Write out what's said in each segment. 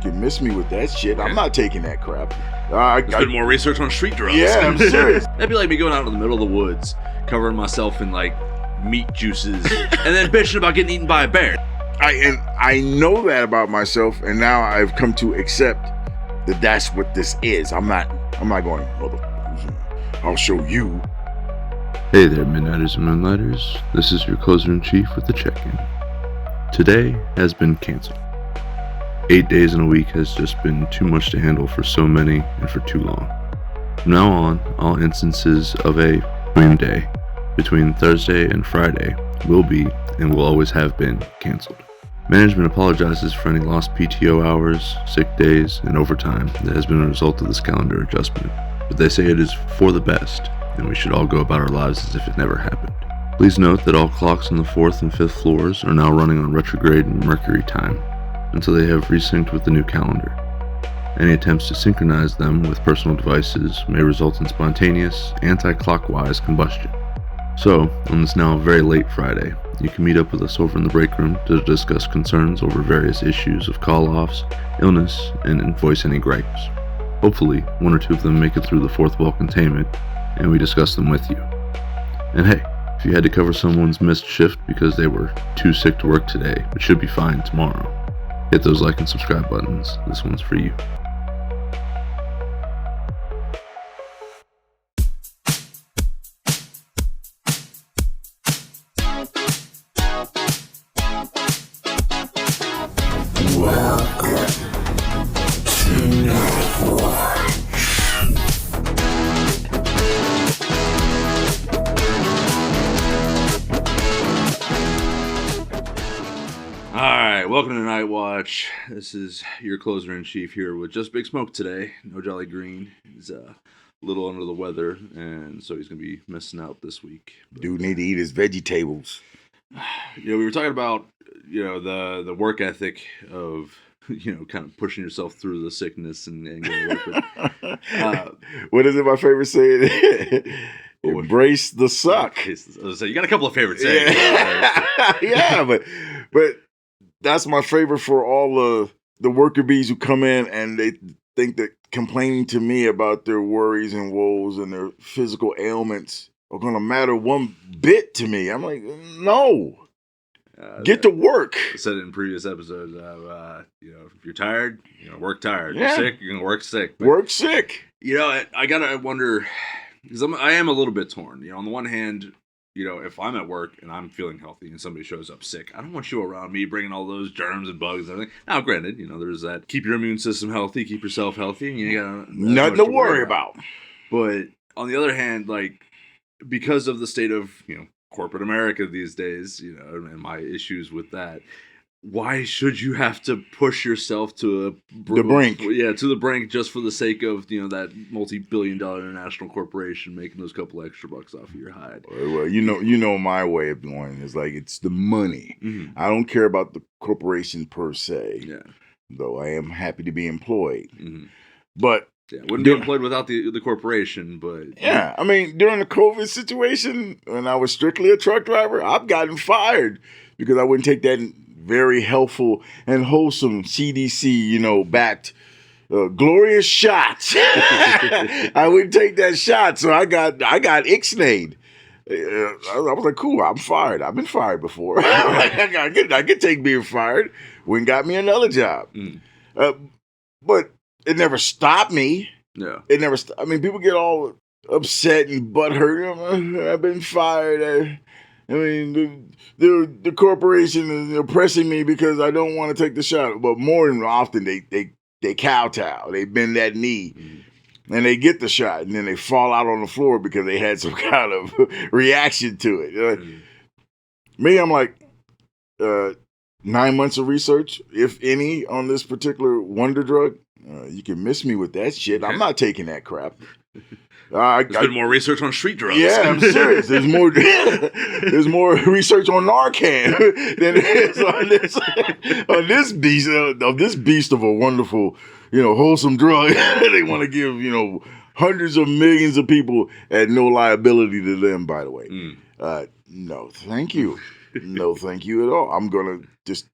can miss me with that shit. I'm not taking that crap. There's been more research on street drugs. Yeah, I'm serious. That'd be like me going out in the middle of the woods, covering myself in like meat juices, and then bitching about getting eaten by a bear. I know that about myself, and now I've come to accept that that's what this is. I'm not going, motherfuckers, I'll show you. Hey there, Midnighters and Moonlighters. This is your Closer-in-Chief with the check-in. Today has been canceled. 8 days in a week has just been too much to handle for so many and for too long. From now on, all instances of a dream day between Thursday and Friday will be and will always have been canceled. Management apologizes for any lost PTO hours, sick days, and overtime that has been a result of this calendar adjustment, but they say it is for the best, and we should all go about our lives as if it never happened. Please note that all clocks on the 4th and 5th floors are now running on retrograde Mercury time until they have resynced with the new calendar. Any attempts to synchronize them with personal devices may result in spontaneous, anti-clockwise combustion. So, on this now very late Friday, you can meet up with us over in the break room to discuss concerns over various issues of call-offs, illness, and voice any gripes. Hopefully, one or two of them make it through the fourth wall containment, and we discuss them with you. And hey, if you had to cover someone's missed shift because they were too sick to work today, but should be fine tomorrow, hit those like and subscribe buttons. This one's for you. Welcome to Nightwatch. This is your Closer-in-Chief here with just Big Smoke today. No Jolly Green. He's a little under the weather, and so he's going to be missing out this week. Dude need to eat his vegetables. We were talking about, the work ethic of, kind of pushing yourself through the sickness and getting work. What is it my favorite saying? Embrace the suck. So you got a couple of favorite sayings. Yeah, but that's my favorite for all the worker bees who come in and they think that complaining to me about their worries and woes and their physical ailments are going to matter one bit to me. I'm like, no. Get to work. I said it in previous episodes. If you're tired, work tired. Yeah. You're sick, you're going to work sick. But, work sick. I got to wonder, because I am a little bit torn. On the one hand, if I'm at work and I'm feeling healthy and somebody shows up sick, I don't want you around me bringing all those germs and bugs and everything. Now, granted, there's that keep your immune system healthy, keep yourself healthy, and you got nothing to worry about. But on the other hand, because of the state of, corporate America these days, and my issues with that, why should you have to push yourself to the brink? Yeah, to the brink just for the sake of, that multi-billion-dollar international corporation making those couple extra bucks off of your hide. Well, my way of going is it's the money. Mm-hmm. I don't care about the corporation per se. Yeah. Though I am happy to be employed. Mm-hmm. But wouldn't be employed without the corporation, but... Yeah, during the COVID situation, when I was strictly a truck driver, I've gotten fired because I wouldn't take that very helpful and wholesome CDC, backed glorious shots. I wouldn't take that shot, so I got ixnayed. I was like, cool, I'm fired. I've been fired before. I could take being fired. Went and got me another job. But it never stopped me. Yeah. It never people get all upset and butthurt. I've been fired. The corporation is oppressing me because I don't want to take the shot. But more than often, they kowtow. They bend that knee, and they get the shot, and then they fall out on the floor because they had some kind of reaction to it. Me, I'm like, 9 months of research, if any, on this particular wonder drug. You can miss me with that shit. I'm not taking that crap. There's been more research on street drugs. Yeah, I'm serious. There's more research on Narcan than there is on this beast of a wonderful, wholesome drug. They want to give, hundreds of millions of people at no liability to them, by the way. No, thank you. No, thank you at all. I'm going to just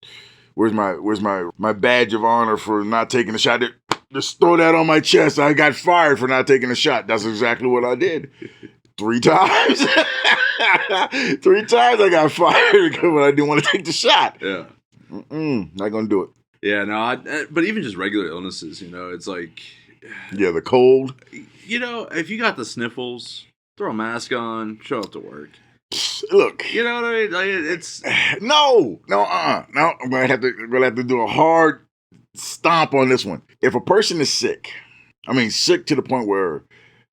where's my badge of honor for not taking a shot? Just throw that on my chest. I got fired for not taking a shot. That's exactly what I did. 3 times. 3 times I got fired because I didn't want to take the shot. Yeah. Not gonna do it. Yeah, no, but even just regular illnesses, it's like... Yeah, the cold. If you got the sniffles, throw a mask on, show up to work. Look. You know what I mean? Like, it's... No. I'm gonna have to do a hard stomp on this one. If a person is sick, sick to the point where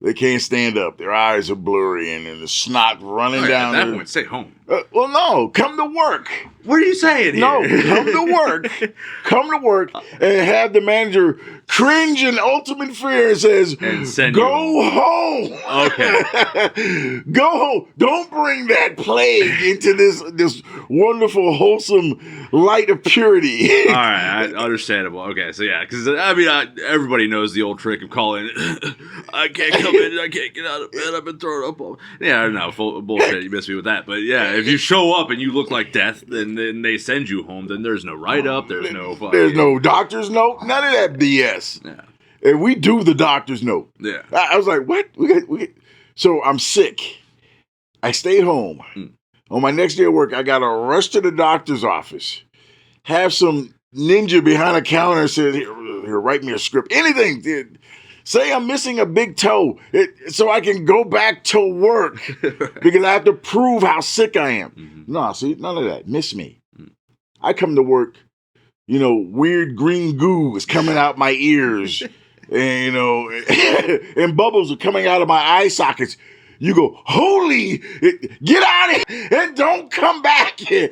they can't stand up, their eyes are blurry, and then the snot running down. At that point, stay home. Well, no, come to work. What are you saying here? No, come to work. Come to work and have the manager cringe in ultimate fear and says, "Go home." Okay. Go home. Don't bring that plague into this wonderful, wholesome light of purity. All right, understandable. Okay, so yeah, because everybody knows the old trick of calling. I can't come in. I can't get out of bed. I've been thrown up. Yeah, I know, full bullshit. You missed me with that, but yeah, if you show up and you look like death, then they send you home. Then there's no write-up. There's no doctor's note. None of that BS. Yeah. And we do the doctor's note. Yeah. I was like, what? So I'm sick. I stayed home. On my next day at work, I got to rush to the doctor's office. Have some ninja behind a counter and say, here, write me a script. Anything. Say I'm missing a big toe so I can go back to work because I have to prove how sick I am. Mm-hmm. No, see, none of that. Miss me. I come to work, weird green goo is coming out my ears and, and bubbles are coming out of my eye sockets. You go, holy, get out of here and don't come back here.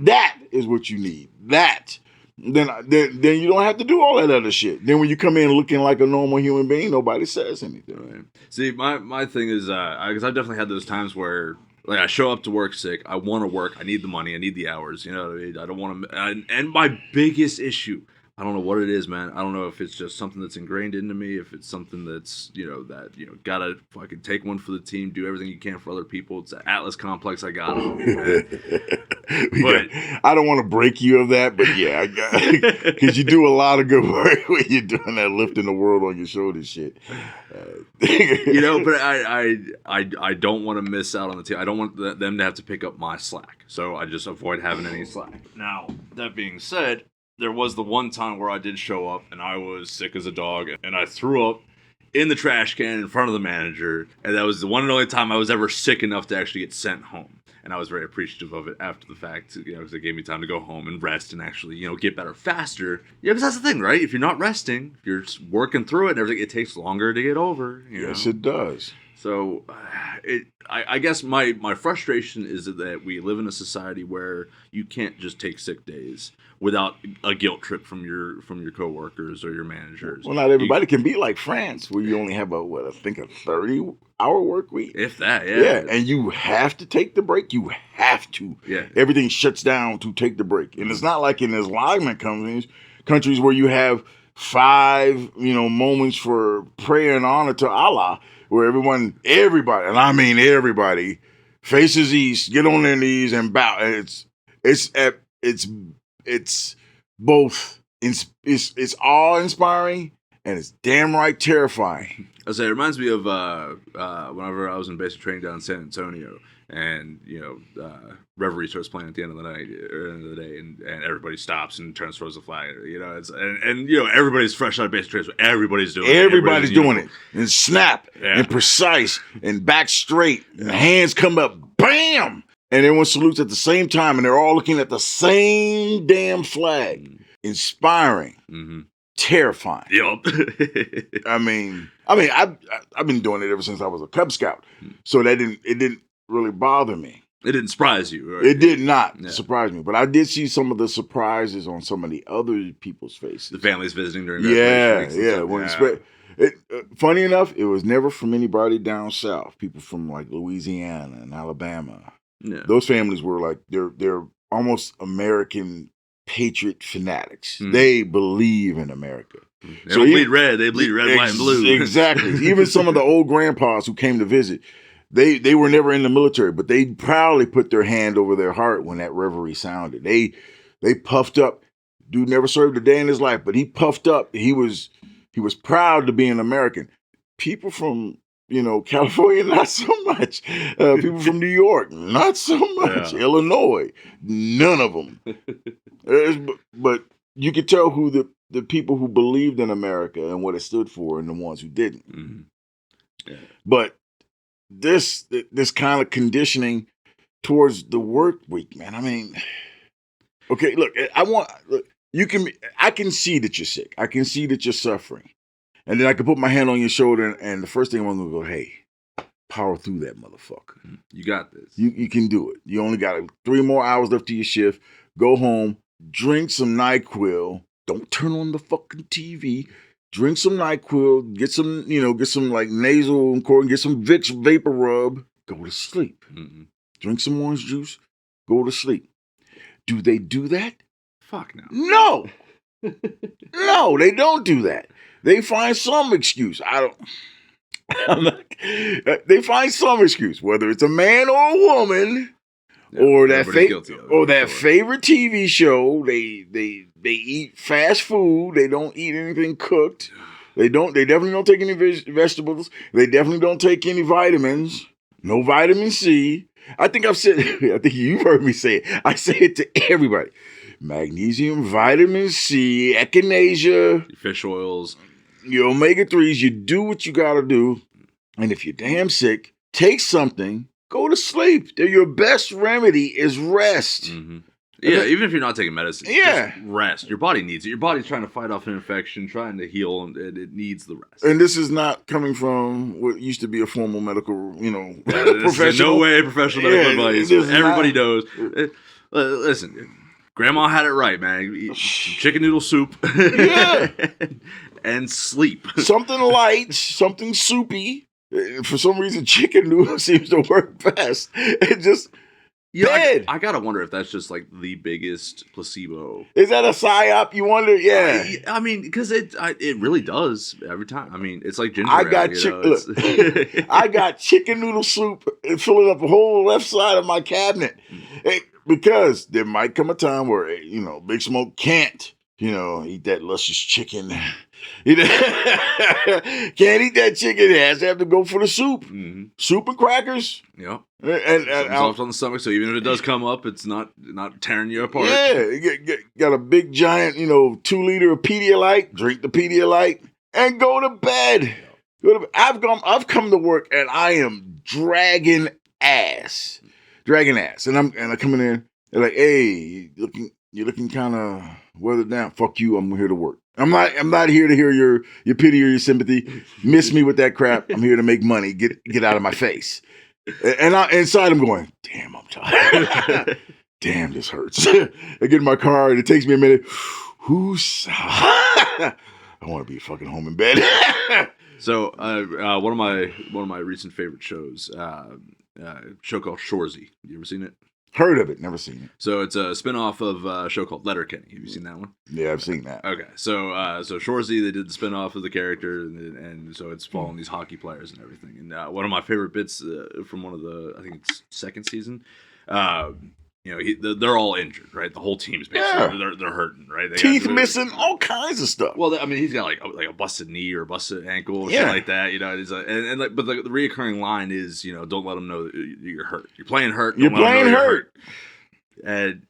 That is what you need. That. Then you don't have to do all that other shit. Then when you come in looking like a normal human being, nobody says anything. Right. See, my thing is, because I've definitely had those times where, like, I show up to work sick. I want to work. I need the money. I need the hours. You know what I mean? I don't want to. And my biggest issue, I don't know what it is, man. I don't know if it's just something that's ingrained into me, if it's something that's, gotta fucking take one for the team, do everything you can for other people. It's an Atlas complex I got. But I don't want to break you of that, but yeah, I got because you do a lot of good work when you're doing that lifting the world on your shoulders shit. But I don't want to miss out on the team. I don't want them to have to pick up my slack, so I just avoid having any slack. Now, that being said, there was the one time where I did show up and I was sick as a dog and I threw up in the trash can in front of the manager, and that was the one and only time I was ever sick enough to actually get sent home. And I was very appreciative of it after the fact, because it gave me time to go home and rest and actually, get better faster. Yeah, because that's the thing, right? If you're not resting, if you're just working through it and everything, it takes longer to get over. Yes, it does. So, I guess my frustration is that we live in a society where you can't just take sick days without a guilt trip from your coworkers or your managers. Well, not everybody can be like France, where you only have a 30-hour work week. If that, yeah. Yeah, and you have to take the break. You have to. Yeah. Everything shuts down to take the break. And it's not like in Islamic countries where you have 5, moments for prayer and honor to Allah, where everybody, and I mean everybody, faces east, get on their knees and bow. It's both. It's awe-inspiring and it's damn right terrifying. I say it reminds me of whenever I was in basic training down in San Antonio, and Reverie starts playing at the end of the night, or end of the day, and everybody stops and turns towards the flag. Everybody's fresh out of basic training, so everybody's doing it. Everybody's doing it, and snap, and precise, and back straight, and hands come up, bam, and everyone salutes at the same time, and they're all looking at the same damn flag. Inspiring. Mm-hmm. Terrifying. Yup. I've been doing it ever since I was a Cub Scout, so it didn't really bother me. It didn't surprise you, right? It did not surprise me, but I did see some of the surprises on some of the other people's faces. The families visiting during funny enough, it was never from anybody down south. People from like Louisiana and Alabama. Yeah. Those families were like they're almost American patriot fanatics. They believe in America. They don't bleed red. They bleed red, white, and blue. Exactly. Even some of the old grandpas who came to visit, they were never in the military, but they proudly put their hand over their heart when that reverie sounded. They puffed up Dude never served a day in his life, but he puffed up. He was proud to be an American. People from California, not so much. People from New York, not so much. Yeah. Illinois, none of them. But you could tell who the people who believed in America and what it stood for, and the ones who didn't. Mm-hmm. Yeah. But this kind of conditioning towards the work week, man. I mean, okay, look, I can see that you're sick. I can see that you're suffering. And then I can put my hand on your shoulder and the first thing I'm going to go, hey, power through that motherfucker. You got this. You can do it. You only got 3 more hours left to your shift. Go home, drink some NyQuil. Don't turn on the fucking TV. Drink some NyQuil. Get some like nasal cord. Get some Vicks vapor rub. Go to sleep. Mm-hmm. Drink some orange juice. Go to sleep. Do they do that? Fuck no. No. No, they don't do that. They find some excuse. They find some excuse, whether it's a man or a woman, or that favorite TV show. They eat fast food. They don't eat anything cooked. They definitely don't take any vegetables. They definitely don't take any vitamins. No vitamin C. I think you've heard me say it. I say it to everybody. Magnesium, vitamin C, echinacea, fish oils, your omega-3s. You do what you got to do. And if you're damn sick, take something, go to sleep. Your best remedy is rest. Mm-hmm. Yeah, even if you're not taking medicine, yeah, just rest. Your body needs it. Your body's trying to fight off an infection, trying to heal, and it needs the rest. And this is not coming from what used to be a formal medical, professional. No way professional medical advice. Everybody knows. Listen, Grandma had it right, man. Eat chicken noodle soup. Yeah. And sleep. Something light, something soupy. For some reason, chicken noodle seems to work best. It just... I gotta wonder if that's just like the biggest placebo. Is that a psyop? You wonder? Yeah. I mean, because it really does every time. I mean, it's like ginger ale. I got chicken noodle soup filling up the whole left side of my cabinet. Because there might come a time where, Big Smoke can't, eat that luscious chicken. Can't eat that chicken. He has to have to go for the soup. Mm-hmm. Soup and crackers. Yep. And soft on the stomach, so even if it does come up, it's not tearing you apart. Yeah. Got a big giant, 2-liter of Pedialyte. Drink the Pedialyte and go to bed. I've come to work and I am dragging ass. And I'm coming in. They're like, hey, you're looking kind of weathered down. Fuck you. I'm here to work. I'm not here to hear your pity or your sympathy. Miss me with that crap. I'm here to make money. Get out of my face. And inside I'm going, damn, I'm tired. Damn, this hurts. I get in my car and it takes me a minute. I want to be fucking home in bed. So one of my recent favorite shows, a show called Shoresy. You ever seen it? Heard of it, never seen it. So it's a spinoff of a show called Letterkenny. Have you seen that one? Yeah, I've seen that. Okay, so Shoresy, they did the spinoff of the character, and so it's following these hockey players and everything. And one of my favorite bits from one of the, I think it's second season, they're all injured, right? The whole team is basically they're hurting, right? They Teeth missing, all kinds of stuff. Well, I mean, he's got like a busted knee or a busted ankle or something like that, It's but the reoccurring line is, don't let them know that you're hurt. You're playing hurt. You're playing hurt. And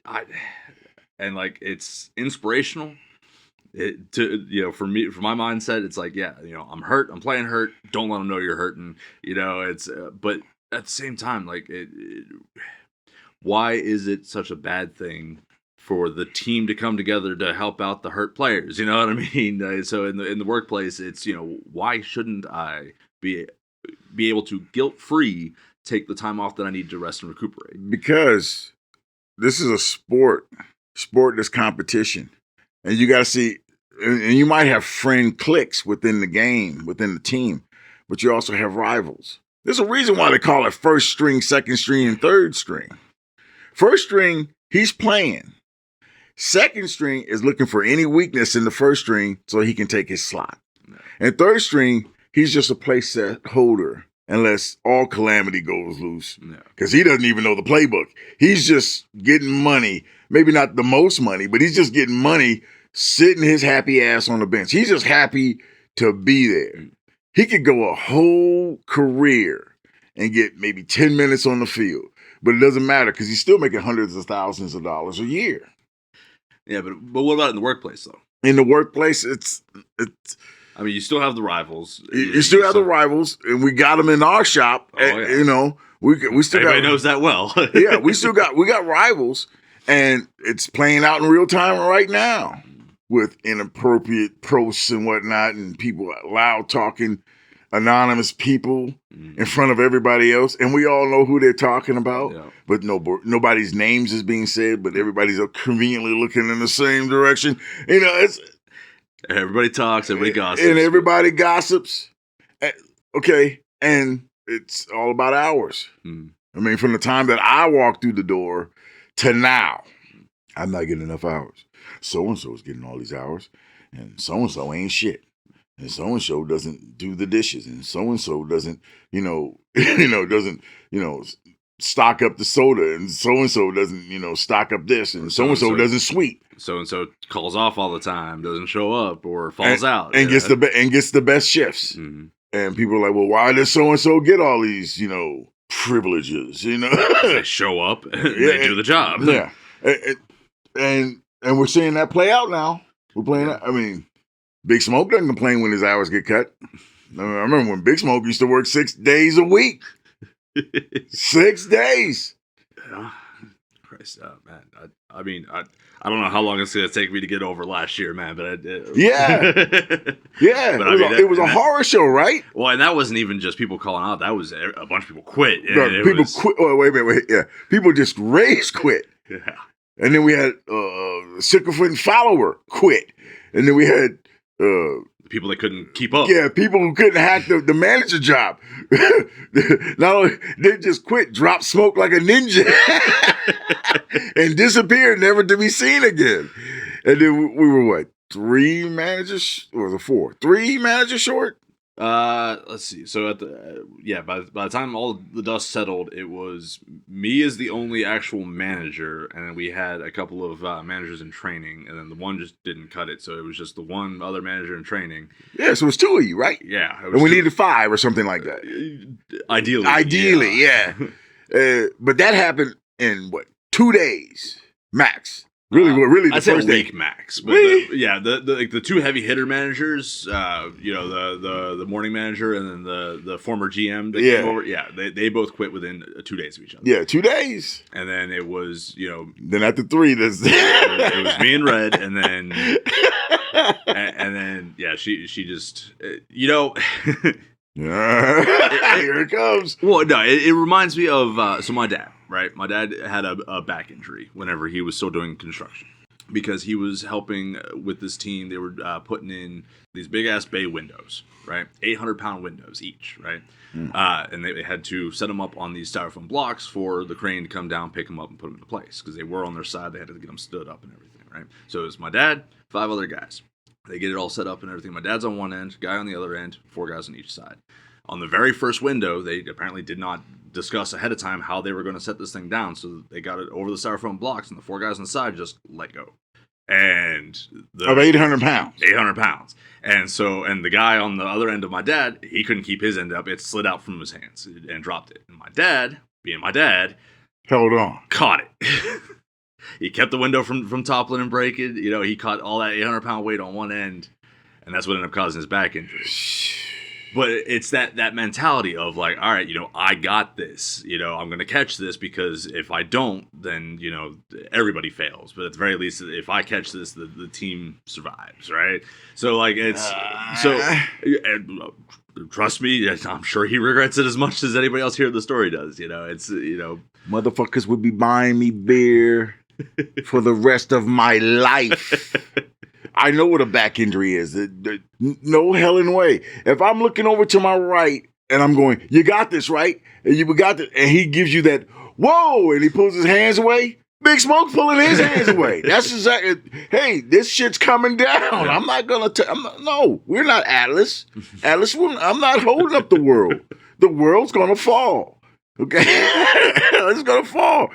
it's inspirational. For me, for my mindset, it's like, I'm hurt. I'm playing hurt. Don't let them know you're hurting. But at the same time, like why is it such a bad thing for the team to come together to help out the hurt players? You know what I mean? So in the workplace, it's, why shouldn't I be able to guilt-free take the time off that I need to rest and recuperate? Because this is a sport. Sport is competition. And you got to see, and you might have friend cliques within the game, within the team, but you also have rivals. There's a reason why they call it first string, second string, and third string. First string, he's playing. Second string is looking for any weakness in the first string so he can take his slot. And third string, he's just a place set holder unless all calamity goes loose. Yeah. Because he doesn't even know the playbook. He's just getting money. Maybe not the most money, but he's just getting money sitting his happy ass on the bench. He's just happy to be there. He could go a whole career and get maybe 10 minutes on the field. But it doesn't matter because he's still making hundreds of thousands of dollars a year. Yeah, but what about in the workplace, though? In the workplace, it's I mean, you still have the rivals. you still have the rivals, and we got them in our shop. Oh, yeah. You know, we still Everybody got, knows that well. yeah, we got rivals, and it's playing out in real time right now with inappropriate posts and whatnot, and people loud talking, anonymous people in front of everybody else, and we all know who they're talking about. Yeah. But nobody's names is being said, but everybody's conveniently looking in the same direction. You know, it's Everybody talks, everybody gossips. and everybody gossips. Okay, and it's all about hours. I mean, from the time that I walked through the door to now, I'm not getting enough hours. So-and-so is getting all these hours, and so-and-so ain't shit. And so-and-so doesn't do the dishes, and so-and-so doesn't, stock up the soda, and so-and-so doesn't, stock up this, and so-and-so doesn't sweep. So-and-so calls off all the time, doesn't show up, or falls out. And gets the best shifts. Mm-hmm. And people are like, well, why does so-and-so get all these, privileges, They show up, and they do the job. Yeah. And we're seeing that play out now. We're playing that. I mean, Big Smoke doesn't complain when his hours get cut. I remember when Big Smoke used to work 6 days a week. 6 days. Christ, man. I mean, I don't know how long it's going to take me to get over last year, man, but Yeah. Yeah. But it was a horror show, right? Well, and that wasn't even just people calling out. That was a bunch of people quit. Quit. Oh, wait. Yeah. People just rage quit. Yeah. And then we had sycophant follower quit. And then we had people that couldn't keep up. Yeah, people who couldn't hack the manager job. Not only they just quit, dropped Smoke like a ninja, and disappeared, never to be seen again. And then we were what, 3 managers? Or was it 4? 3 managers short? Let's see. So by the time all the dust settled, it was me as the only actual manager, and then we had a couple of managers in training, and then the one just didn't cut it, so it was just the one other manager in training. Yeah, so it was 2 of you, right? Yeah, and we needed 5 or something like that. Ideally, yeah. But that happened in what, 2 days max. Really, the I'd say first a week day. max. But Really? the 2 heavy hitter managers, the morning manager and then the former GM that came over. Yeah, they both quit within 2 days of each other. Yeah, 2 days. And then it was, Then after 3, it was me and Red, and then she just Here it comes. Well, no, it reminds me of my dad, right? My dad had a back injury whenever he was still doing construction because he was helping with this team. They were putting in these big ass bay windows, right? 800-pound windows each, right? And they had to set them up on these styrofoam blocks for the crane to come down, pick them up, and put them into place because they were on their side. They had to get them stood up and everything, right? So it was my dad, 5 other guys. They get it all set up and everything. My dad's on one end, guy on the other end, 4 guys on each side. On the very first window, they apparently did not discuss ahead of time how they were going to set this thing down. So they got it over the styrofoam blocks, and the 4 guys on the side just let go. And of 800 pounds. 800 pounds. And the guy on the other end of my dad, he couldn't keep his end up. It slid out from his hands and dropped it. And my dad, being my dad, held on. Caught it. He kept the window from toppling and breaking. He caught all that 800-pound weight on one end, and that's what ended up causing his back injury. But it's that mentality of like, all right, I got this. I'm going to catch this because if I don't, then, everybody fails. But at the very least, if I catch this, the team survives, right? So, like, it's... trust me, I'm sure he regrets it as much as anybody else here in the story does. It's, Motherfuckers would be buying me beer for the rest of my life. I know what a back injury is. No hell in way. If I'm looking over to my right and I'm going, you got this, right? And you got this, and he gives you that, whoa, and he pulls his hands away. Big Smoke's pulling his hands away. That's exactly, hey, this shit's coming down. I'm not going to, no, we're not Atlas. I'm not holding up the world. the world's gonna fall. Okay, it's gonna fall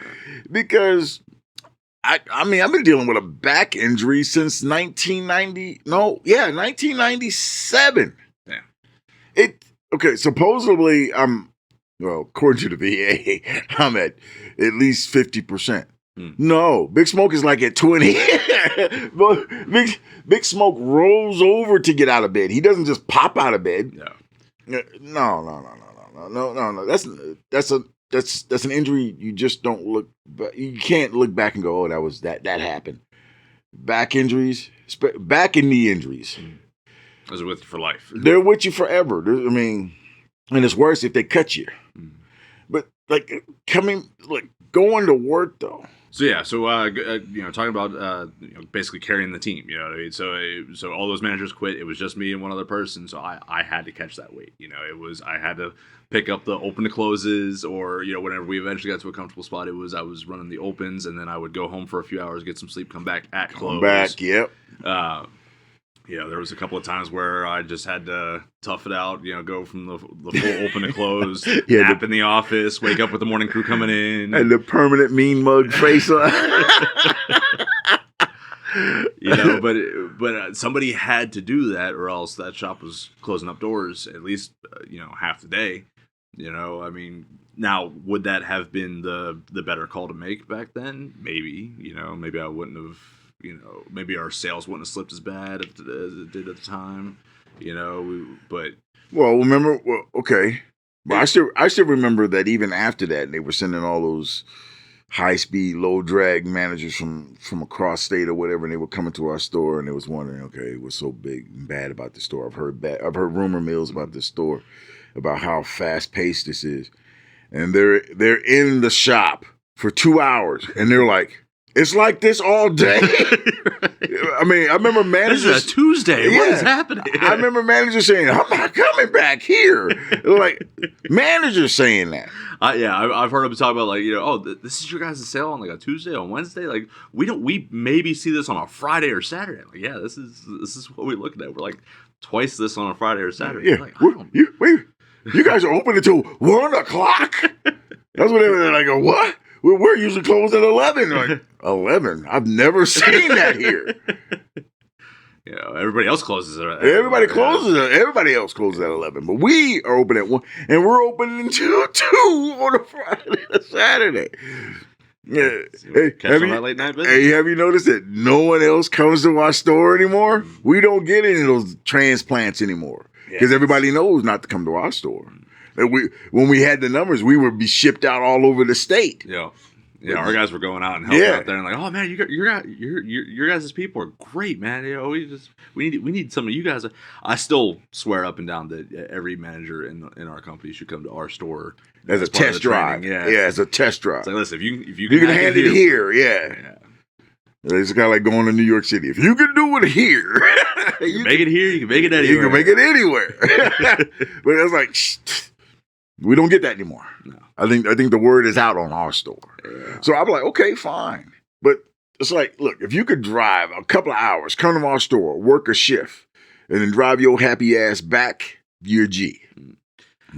because I mean I've been dealing with a back injury since 1997. Yeah. Supposedly according to the VA, I'm at least 50%. No, Big Smoke is like at 20. But Big Smoke rolls over to get out of bed. He doesn't just pop out of bed. No. That's an injury you just don't look. You can't look back and go, oh, that happened. Back injuries, back and knee injuries. Those are with you for life. They're with you forever. And it's worse if they cut you. But going to work though. So yeah, talking about basically carrying the team. You know what I mean? So all those managers quit. It was just me and one other person. So I had to catch that weight. I had to pick up the open to closes, or whenever we eventually got to a comfortable spot, I was running the opens, and then I would go home for a few hours, get some sleep, come back at close. Yep. There was a couple of times where I just had to tough it out, go from the full open to close, nap in the office, wake up with the morning crew coming in. And the permanent mean mug face on. But somebody had to do that, or else that shop was closing up doors at least, half the day. I mean, now, would that have been the better call to make back then? Maybe, maybe I wouldn't have. Maybe our sales wouldn't have slipped as bad as it did at the time, but... Well, remember, okay. But I still remember that even after that, they were sending all those high-speed, low-drag managers from across state or whatever, and they were coming to our store, and they was wondering, okay, what's so big and bad about the store? I've heard rumor mills about this store, about how fast-paced this is. And they're in the shop for 2 hours, and they're like... It's like this all day. I mean, I remember managers... This is a Tuesday. What is happening? I remember managers saying, I'm not coming back here. Like, managers saying that. I've heard them talk about, this is your guys' sale on, a Tuesday, on Wednesday? Like, we maybe see this on a Friday or Saturday. Like, yeah, this is what we're looking at. We're like, twice this on a Friday or Saturday. Yeah. Like, you guys are open until 1 o'clock? That's what they're like, what? We're usually closed at 11. Like, 11? I've never seen that here. Everybody else closes at 11. Everybody else closes at 11. But we are open at 1. And we're open until 2 on a Friday and Saturday. Yeah. Catch on that late night business. Hey, have you noticed that no one else comes to our store anymore? We don't get any of those transplants anymore. Because everybody knows not to come to our store. When we had the numbers, we would be shipped out all over the state. Yeah, our guys were going out and helping out there, and like, oh man, your guys' people are great, man. We need some of you guys. I still swear up and down that every manager in our company should come to our store as a test drive. Yeah, as a test drive. It's like, listen, if you can hand it here, yeah. It's kind of like going to New York City. If you can do it here, you can make it here. You can make it anywhere. You can make it anywhere. But it's like. We don't get that anymore. No. I think the word is out on our store. Yeah. So I'm like, okay, fine. But it's like, look, if you could drive a couple of hours, come to our store, work a shift, and then drive your happy ass back, you're G.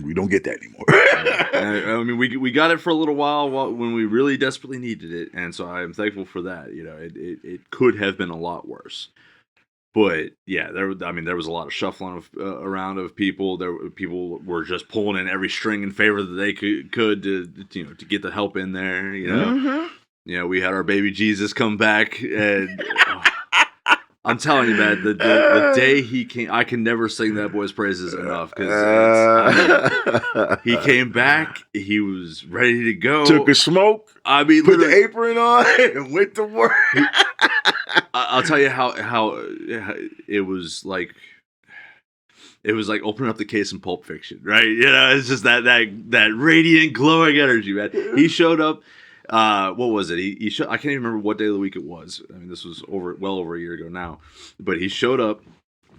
We don't get that anymore. I mean, we got it for a little while when we really desperately needed it, and so I'm thankful for that. It could have been a lot worse. But yeah, there was a lot of shuffling around of people. People were just pulling in every string in favor that they could to get the help in there. Mm-hmm. We had our baby Jesus come back, and I'm telling you, man, the day he came, I can never sing that boy's praises enough because he came back, he was ready to go. Took a smoke. I mean, put the apron on and went to work. I'll tell you how it was like. It was like opening up the case in Pulp Fiction, right? It's just that radiant, glowing energy, man. He showed up. What was it? He showed. I can't even remember what day of the week it was. I mean, this was well over a year ago now. But he showed up.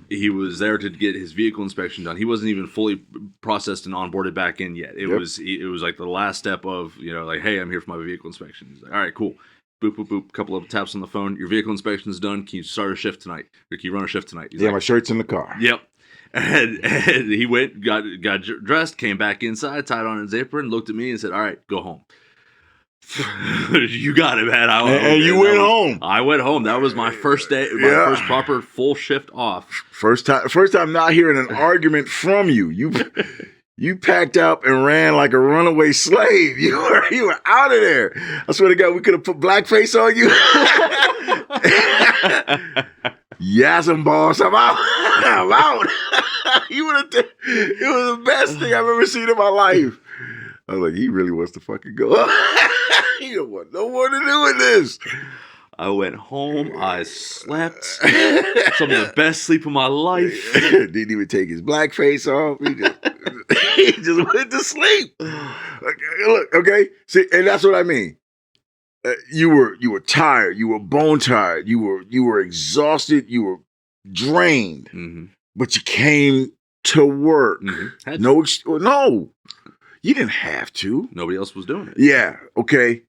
He was there to get his vehicle inspection done. He wasn't even fully processed and onboarded back in yet. It was like the last step of like, hey, I'm here for my vehicle inspection. He's like, all right, cool. Boop, boop, boop. Couple of taps on the phone. Your vehicle inspection is done. Can you start a shift tonight? Or can you run a shift tonight? He's my shirt's in the car. Yep. And he went, got dressed, came back inside, tied on his apron, looked at me and said, "All right, go home." You got it, man. And you went home. I went home. That was my first day, my first proper full shift off. First time not hearing an argument from you. You packed up and ran like a runaway slave. You were out of there. I swear to God, we could have put blackface on you. Yasm, boss, I'm out. I'm out. You would have. It was the best thing I've ever seen in my life. I was like, he really wants to fucking go. He don't want no more to do with this. I went home. I slept. Some of the best sleep of my life. Didn't even take his blackface off. He just went to sleep. Okay, look, okay. See, and that's what I mean. You were tired. You were bone tired. You were exhausted. You were drained. Mm-hmm. But you came to work. Mm-hmm. No, you didn't have to. Nobody else was doing it. Yeah. Okay.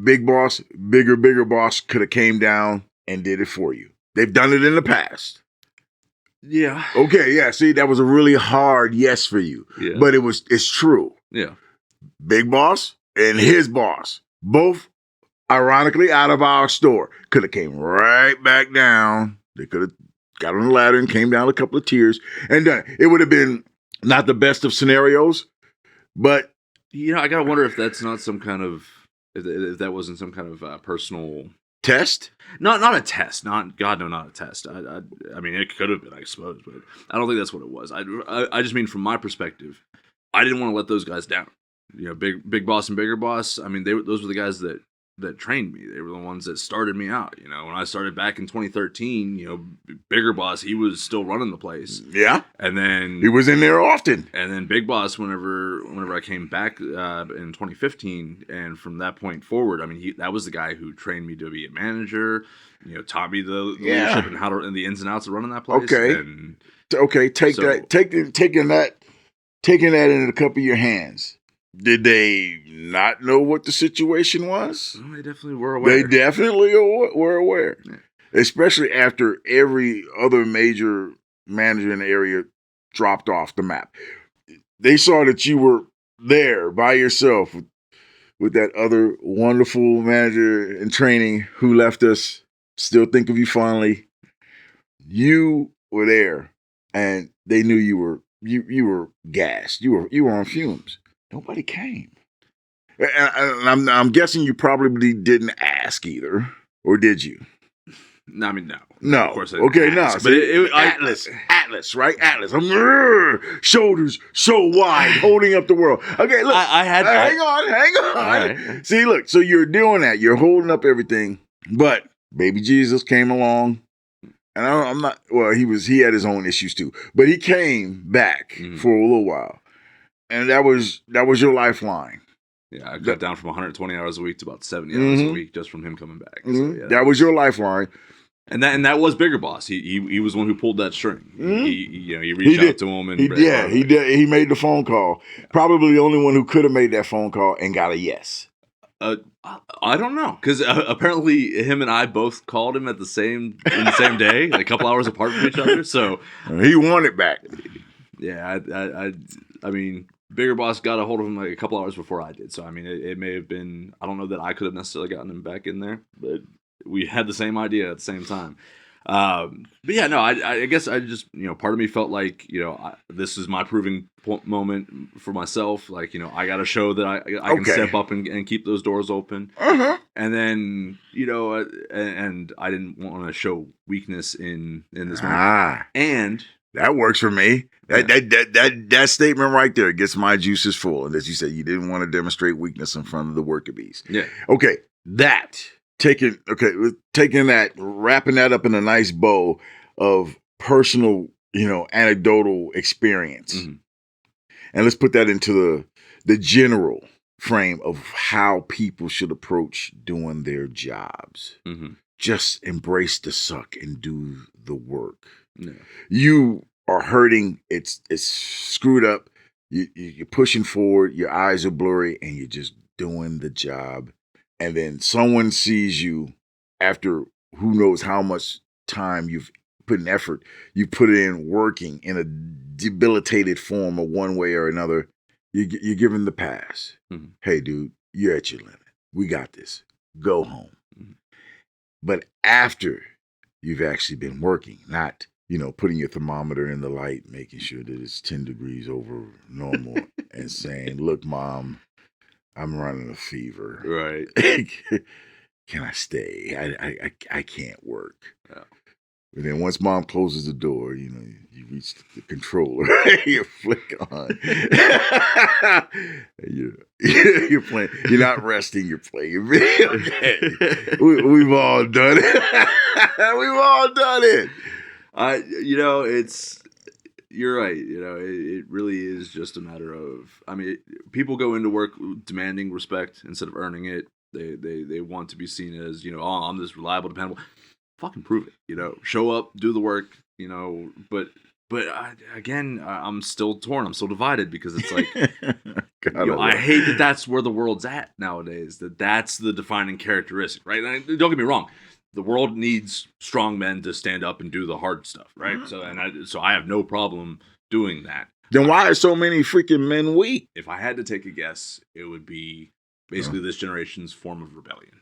Big boss, bigger boss could have came down and did it for you. They've done it in the past. Yeah. Okay. Yeah. See, that was a really hard yes for you. Yeah. But it's true. Yeah. Big boss and his boss, both ironically out of our store, could have came right back down. They could have got on the ladder and came down a couple of tiers and done it. It would have been not the best of scenarios, but I gotta wonder if that's not some kind of if that wasn't some kind of personal test. Not a test. Not a test. I mean, it could have been, I suppose, but I don't think that's what it was. I just mean from my perspective, I didn't want to let those guys down. Big boss and bigger boss. I mean, those were the guys that trained me. They were the ones that started me out. When I started back in 2013, bigger boss, he was still running the place. Yeah. And then he was in there often. And then big boss, whenever I came back in 2015, and from that point forward, I mean, that was the guy who trained me to be a manager. Taught me the leadership and and the ins and outs of running that place. Okay. Taking that into a cup of your hands. Did they not know what the situation was? Well, they definitely were aware. They definitely were aware. Yeah. Especially after every other major manager in the area dropped off the map. They saw that you were there by yourself with that other wonderful manager in training who left us. Still think of you fondly. You were there, and they knew you were gassed. You were on fumes. Nobody came. And I'm guessing you probably didn't ask either, or did you? No, I mean, no. No. Of course I didn't okay, ask, no. But Atlas, right? Atlas. Shoulders so wide, holding up the world. Okay, look. Hang on. Right. See, look. So you're doing that. You're holding up everything, but baby Jesus came along. And I'm not. Well, he had his own issues too, but he came back for a little while. And that was your lifeline. Yeah, I got down from 120 hours a week to about 70 hours a week just from him coming back. So, yeah, that was your lifeline. And that was Bigger Boss. He was the one who pulled that string. He reached out to him and he did. He made the phone call. Probably the only one who could have made that phone call and got a yes. I don't know, because apparently him and I both called him in the same day, like a couple hours apart from each other. So he won it back. Yeah, I mean, Bigger Boss got a hold of him like a couple hours before I did. So, I mean, it may have been, I don't know that I could have necessarily gotten him back in there, but we had the same idea at the same time. But yeah, no, I guess I just, part of me felt like, this is my proving moment for myself. Like, I got to show that I can step up and keep those doors open. Uh-huh. And then, and I didn't want to show weakness in this moment. And that works for me. That statement right there gets my juices full. And as you said, you didn't want to demonstrate weakness in front of the worker bees. Yeah. Okay. Taking that, wrapping that up in a nice bow of personal, anecdotal experience. Mm-hmm. And let's put that into the general frame of how people should approach doing their jobs. Mm-hmm. Just embrace the suck and do the work. Yeah. You are hurting. It's screwed up. You're pushing forward. Your eyes are blurry, and you're just doing the job. And then someone sees you after who knows how much time you've put in effort, you put it in working in a debilitated form of one way or another, you're given the pass. Mhm. Hey, dude, you're at your limit. We got this. Go home. Mhm. But after you've actually been working, not, putting your thermometer in the light, making sure that it's 10 degrees over normal and saying, look, Mom, I'm running a fever. Right. Can I stay? I can't work. Yeah. And then once Mom closes the door, you reach the controller, you flick on. You're playing. You're not resting. You're playing video games. We've all done it. We've all done it. You're right. It really is just a matter of, people go into work demanding respect instead of earning it. They want to be seen as, I'm this reliable, dependable. Fucking prove it. Show up, do the work. But I'm still torn. I'm still divided because it's like, I hate that that's where the world's at nowadays. That's the defining characteristic, right? And don't get me wrong. The world needs strong men to stand up and do the hard stuff, right? So I have no problem doing that. Then why are so many freaking men weak? If I had to take a guess, it would be basically this generation's form of rebellion,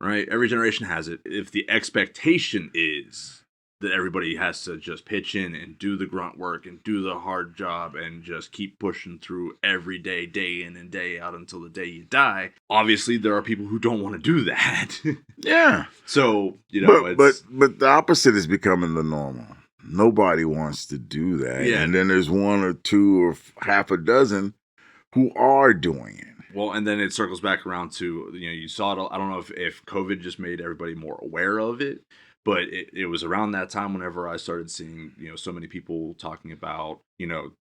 right? Every generation has it. If the expectation is that everybody has to just pitch in and do the grunt work and do the hard job and just keep pushing through every day, day in and day out until the day you die. Obviously, there are people who don't want to do that. Yeah. So, but the opposite is becoming the normal. Nobody wants to do that. Yeah. And then there's one or two or half a dozen who are doing it. Well, and then it circles back around to, you saw it. I don't know if COVID just made everybody more aware of it. But it was around that time whenever I started seeing, so many people talking about,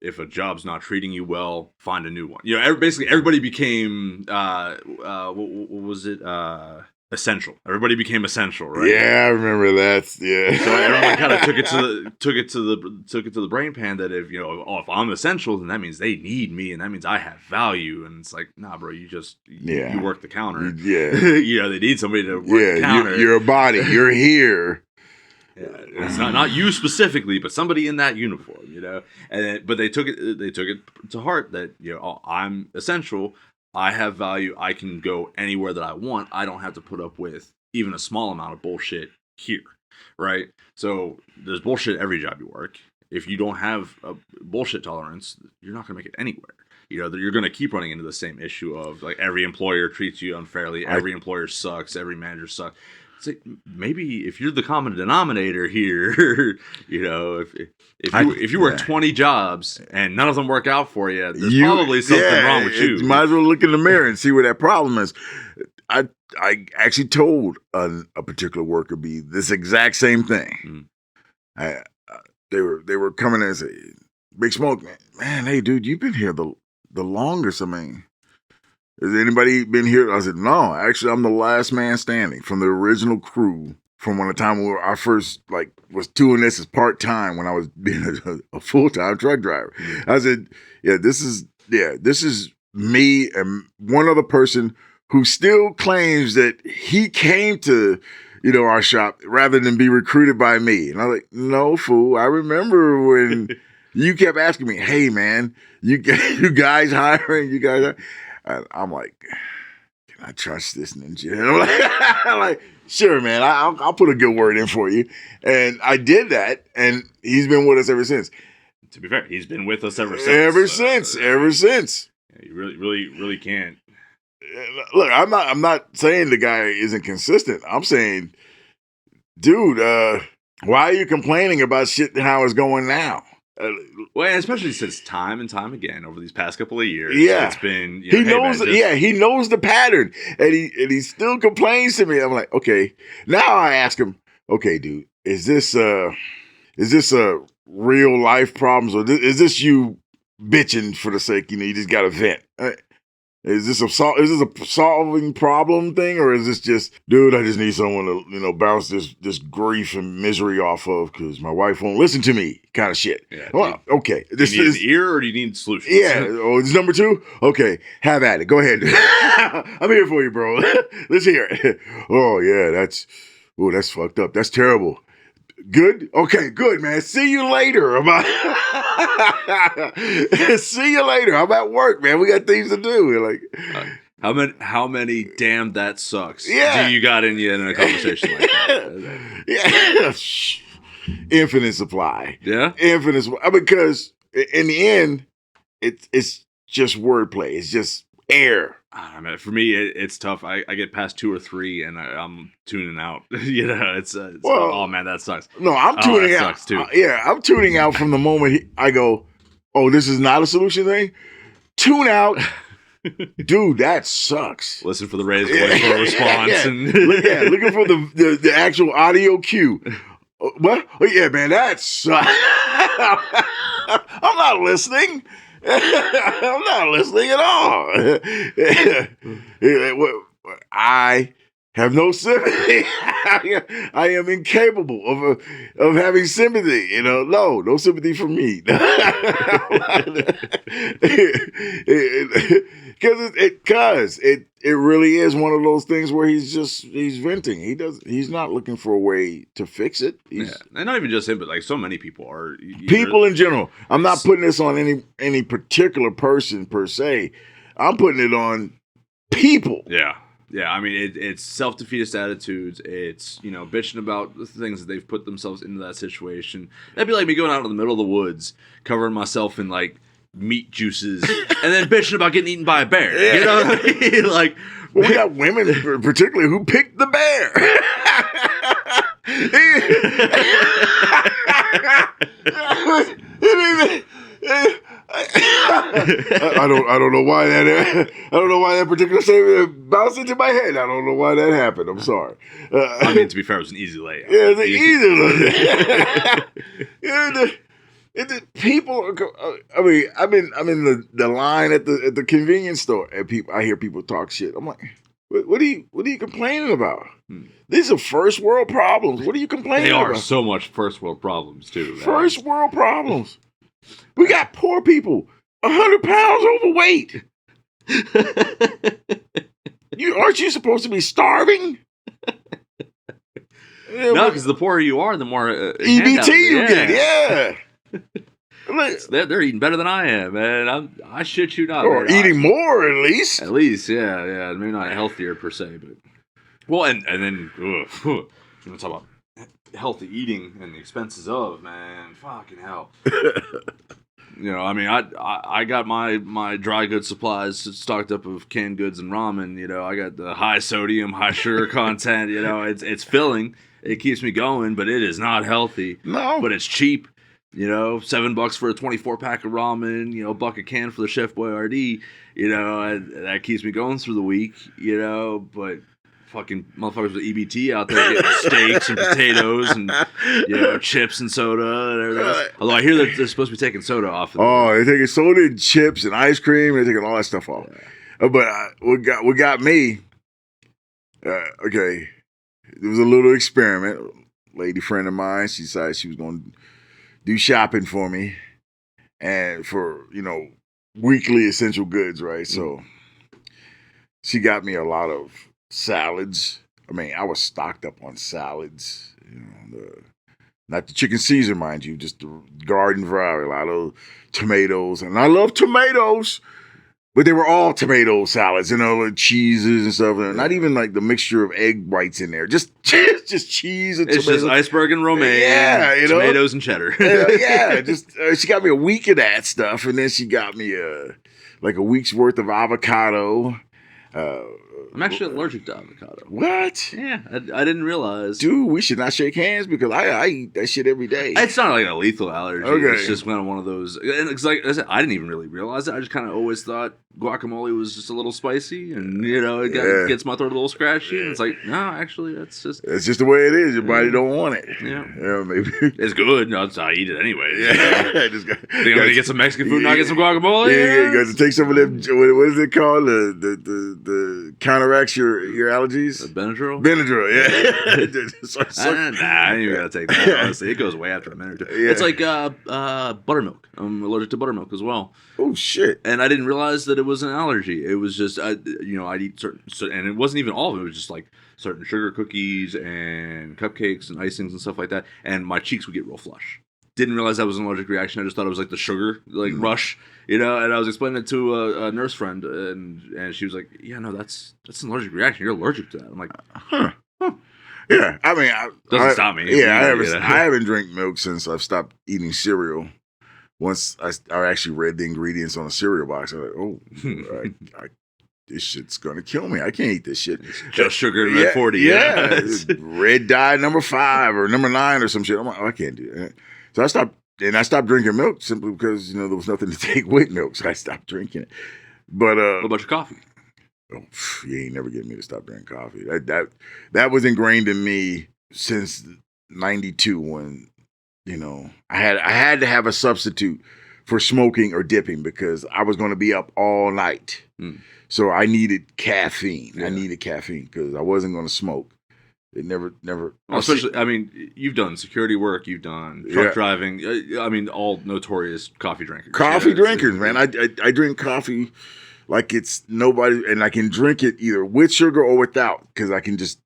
if a job's not treating you well, find a new one. Basically everybody became, what was it? Essential. Everybody became essential, right? Yeah, I remember that. Yeah. So everyone kind of took it to the brain pan that if if I'm essential, then that means they need me, and that means I have value. And it's like, nah, bro, you work the counter. Yeah. They need somebody to work the counter. You're a body. You're here. Yeah, it's not you specifically, but somebody in that uniform, but they took it to heart that I'm essential. I have value. I can go anywhere that I want. I don't have to put up with even a small amount of bullshit here, right? So there's bullshit every job you work. If you don't have a bullshit tolerance, you're not going to make it anywhere. You're going to keep running into the same issue of like every employer treats you unfairly. Every employer sucks. Every manager sucks. It's like, maybe if you're the common denominator here, if you work 20 jobs and none of them work out for you, there's probably something wrong with you. You might as well look in the mirror and see where that problem is. I actually told a particular worker bee this exact same thing. They were coming in and say, Big Smoke, man, hey dude, you've been here the longest. I mean, has anybody been here? I said, no, actually, I'm the last man standing from the original crew from when the time I first was doing this as part-time when I was being a full-time truck driver. I said, this is me and one other person who still claims that he came to, our shop rather than be recruited by me. And I was like, no, fool. I remember when you kept asking me, hey man, you guys hiring? You guys are? I'm like, can I trust this ninja? And I'm like, sure, man, I'll put a good word in for you. And I did that, and he's been with us ever since. To be fair, he's been with us ever since. Ever since. Yeah, you really can't. Look, I'm not saying the guy isn't consistent. I'm saying, dude, why are you complaining about shit and how it's going now? Well, especially since time and time again over these past couple of years, it's been he knows the pattern, and he still complains to me. I'm like, okay. Now I ask him, okay, dude, is this a real life problems, or is this you bitching for the sake you just got to vent? Is this a solving problem thing, or is this just, dude, I just need someone to bounce this grief and misery off of because my wife won't listen to me kind of shit. Yeah, well, okay. Do you need an ear or do you need solutions? Yeah. Oh, it's number 2? Okay. Have at it. Go ahead. I'm here for you, bro. Let's hear it. Oh, yeah. That's fucked up. That's terrible. Good? Okay, good, man. See you later. See you later. I'm at work, man. We got things to do. We're like, how many damn that sucks do Yeah. you got in you in a conversation like that? yeah. Infinite supply. Yeah? Infinite supply. Because in the end, it's just wordplay. It's just air. Man, for me, it's tough. I get past 2 or 3, and I'm tuning out. You know, it's Well, oh man, that sucks. No, I'm Oh, tuning that out. sucks, too. I'm tuning out from the moment I go, oh, this is not a solution thing. Tune out. Dude, that sucks. Listen for the raised voice for a response. Yeah. And Looking for the actual audio cue. What? Oh, yeah, man, that sucks. I'm not listening. I'm not listening at all. I have no sympathy. I am incapable of having sympathy. You know, no sympathy for me. Because it really is one of those things where he's venting. He's not looking for a way to fix it. and not even just him, but like so many people are. People in general. I'm not putting this on any particular person per se. I'm putting it on people. Yeah. Yeah, I mean, it's self-defeatist attitudes. It's, bitching about the things that they've put themselves into that situation. That'd be like me going out in the middle of the woods, covering myself in, like, meat juices, and then bitching about getting eaten by a bear. Yeah. You know what I mean? Like, well, we got women particularly who picked the bear. I don't know why that particular statement bounced into my head. I don't know why that happened. I'm sorry. I mean, to be fair, it was an easy layup. Yeah, it's easy. The people. I mean, I'm in the line at the convenience store, and I hear people talk shit. I'm like, what are you complaining about? These are first world problems. What are you complaining about? They are so much first world problems too. Man. First world problems. We got poor people, 100 pounds overweight. Aren't you supposed to be starving? No, because the poorer you are, the more EBT you get. Yeah. They're eating better than I am, man. I shit you not. Or man. eating more, at least. At least, yeah. Maybe not healthier per se, but well, and then you want to talk about healthy eating and the expenses of, man, fucking hell. I mean, I got my dry goods supplies stocked up of canned goods and ramen. I got the high sodium, high sugar content. It's filling. It keeps me going, but it is not healthy. No, but it's cheap. $7 for a 24 pack of ramen. A buck a can for the Chef Boyardee. That keeps me going through the week. But fucking motherfuckers with EBT out there getting steaks and potatoes and chips and soda and everything else. Although I hear that they're supposed to be taking soda off. They're taking soda and chips and ice cream. They're taking all that stuff off. Yeah. But what got me? Okay, there was a little experiment. A lady friend of mine, she decided she was going to do shopping for me, and for weekly essential goods, right? So she got me a lot of salads. I mean, I was stocked up on salads. Not the chicken Caesar, mind you, just the garden variety. A lot of tomatoes, and I love tomatoes, but they were all tomato salads, like cheeses and stuff. And not even like the mixture of egg whites in there. Just cheese and it's tomatoes. Just iceberg and romaine. Yeah, tomatoes and cheddar. She got me a week of that stuff, and then she got me a week's worth of avocado. I'm actually allergic to avocado. What? Yeah, I didn't realize. Dude, we should not shake hands because I eat that shit every day. It's not like a lethal allergy. Okay. It's just kind of one of those. And it's like I said, I didn't even really realize it. I just kind of always thought guacamole was just a little spicy, and it gets my throat a little scratchy. And it's like, no, actually, it's just the way it is. Your body don't want it. Yeah, maybe it's good. No, I eat it anyway. Yeah, I'm gonna get some Mexican food, not get some guacamole. Yeah, you got to take some of them. What is it called? The counteracts your allergies. Benadryl. Yeah. I ain't even gotta take that. Honestly, it goes way after a minute or two. Yeah. It's like buttermilk. I'm allergic to buttermilk as well. Oh shit! And I didn't realize that it was an allergy. It was just I'd eat certain, and it wasn't even all of it. It was just like certain sugar cookies and cupcakes and icings and stuff like that, and my cheeks would get real flush. Didn't realize that was an allergic reaction. I just thought it was like the sugar rush, And I was explaining it to a nurse friend, and she was like, "Yeah, no, that's an allergic reaction. You're allergic to that." I'm like, huh. Yeah, I mean, doesn't stop me. Yeah, I haven't drank milk since I've stopped eating cereal. Once I actually read the ingredients on a cereal box, I was like, oh, this shit's gonna kill me. I can't eat this shit. It's just sugar and red 40. Yeah, red dye number 5 or number 9 or some shit. I'm like, oh, I can't do that. So I stopped drinking milk simply because there was nothing to take with milk, so I stopped drinking it. But what about your coffee? Oh, you ain't never getting me to stop drinking coffee. That was ingrained in me since '92 when I had to have a substitute for smoking or dipping because I was going to be up all night. So I needed caffeine. Yeah. I needed caffeine because I wasn't going to smoke. It never. Well, especially, I mean, you've done security work, you've done truck driving. I mean, all notorious coffee drinkers. Coffee drinkers, man. I drink coffee like it's nobody, and I can drink it either with sugar or without because I can just,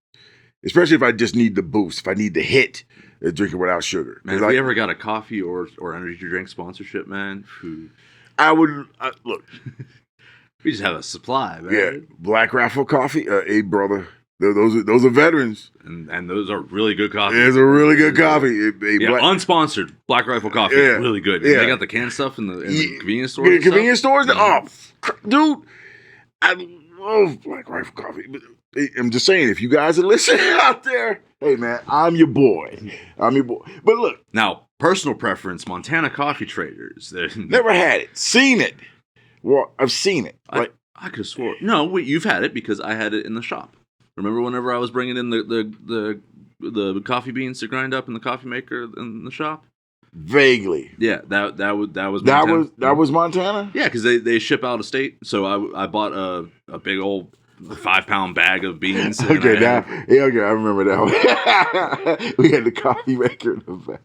especially if I just need the boost, if I need the hit, I drink it without sugar. Man, if we ever got a coffee or energy drink sponsorship, man, I would look. We just have a supply, man. Yeah, Black Rifle Coffee, brother. Those are veterans, and those are really good coffee. It's a really good coffee. Unsponsored Black Rifle Coffee, really good. Yeah. They got the canned stuff in the convenience stores. Yeah, convenience stores. Oh, dude, I love Black Rifle Coffee. I'm just saying, if you guys are listening out there, hey man, I'm your boy. But look, now personal preference: Montana Coffee Traders. Never had it, seen it. Well, I've seen it. I could have swore. No, wait, you've had it because I had it in the shop. Remember whenever I was bringing in the coffee beans to grind up in the coffee maker in the shop? Vaguely. Yeah, that was Montana. That was Montana? Yeah, because they ship out of state. So I bought a big old 5-pound bag of beans. Okay, I remember that one. We had the coffee maker in the back.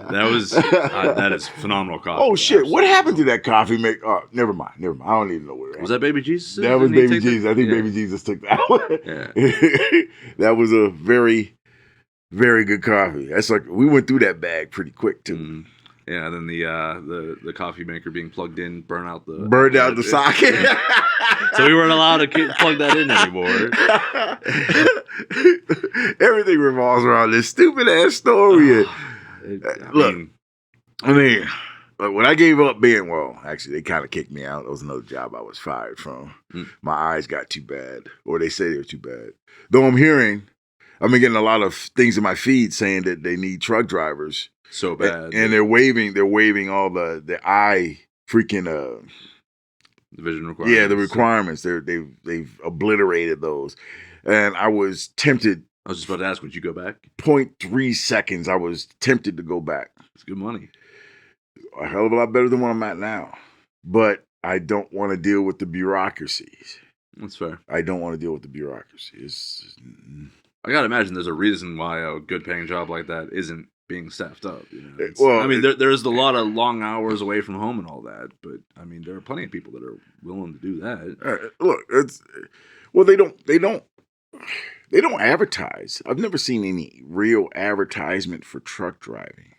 that is phenomenal coffee. Oh shit! Absolutely. What happened to that coffee maker? Oh, never mind. I don't even know where. Was that Baby Jesus? That was Baby Jesus. I think Baby Jesus took that one. Yeah. That was a very, very good coffee. That's like we went through that bag pretty quick too. Mm-hmm. Yeah, then the coffee maker being plugged in burned out the socket. So we weren't allowed to plug that in anymore. Everything revolves around this stupid ass story. I mean, when I gave up being, actually, they kind of kicked me out. That was another job I was fired from. My eyes got too bad, or they say they're too bad. Though I've been getting a lot of things in my feed saying that they need truck drivers. So bad. And they're waiving all the eye freaking the vision requirements. Yeah, the requirements. They've obliterated those. And I was tempted. I was just about to ask, would you go back? 0.3 seconds, I was tempted to go back. It's good money. A hell of a lot better than what I'm at now. But I don't want to deal with the bureaucracies. That's fair. I don't want to deal with the bureaucracy. I gotta imagine there's a reason why a good paying job like that isn't being staffed up. There's a lot of long hours away from home and all that, but I mean, there are plenty of people that are willing to do that. Look, they don't advertise. I've never seen any real advertisement for truck driving.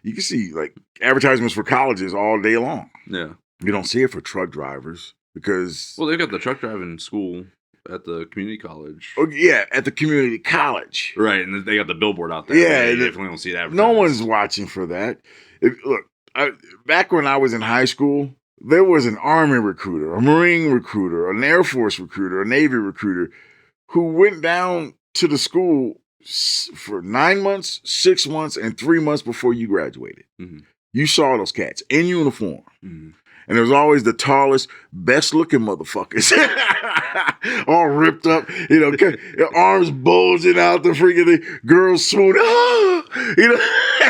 You can see like advertisements for colleges all day long. Yeah, you don't see it for truck drivers because they've got the truck driving school at the community college. Oh, yeah, at the community college. Right, and they got the billboard out there. Yeah. You definitely don't see it advertised. No one's watching for that. Back when I was in high school, there was an Army recruiter, a Marine recruiter, an Air Force recruiter, a Navy recruiter who went down to the school for 9 months, 6 months, and 3 months before you graduated. Mm-hmm. You saw those cats in uniform. Mm-hmm. And there was always the tallest, best-looking motherfuckers. All ripped up, arms bulging out the freaking thing. Girls swoon.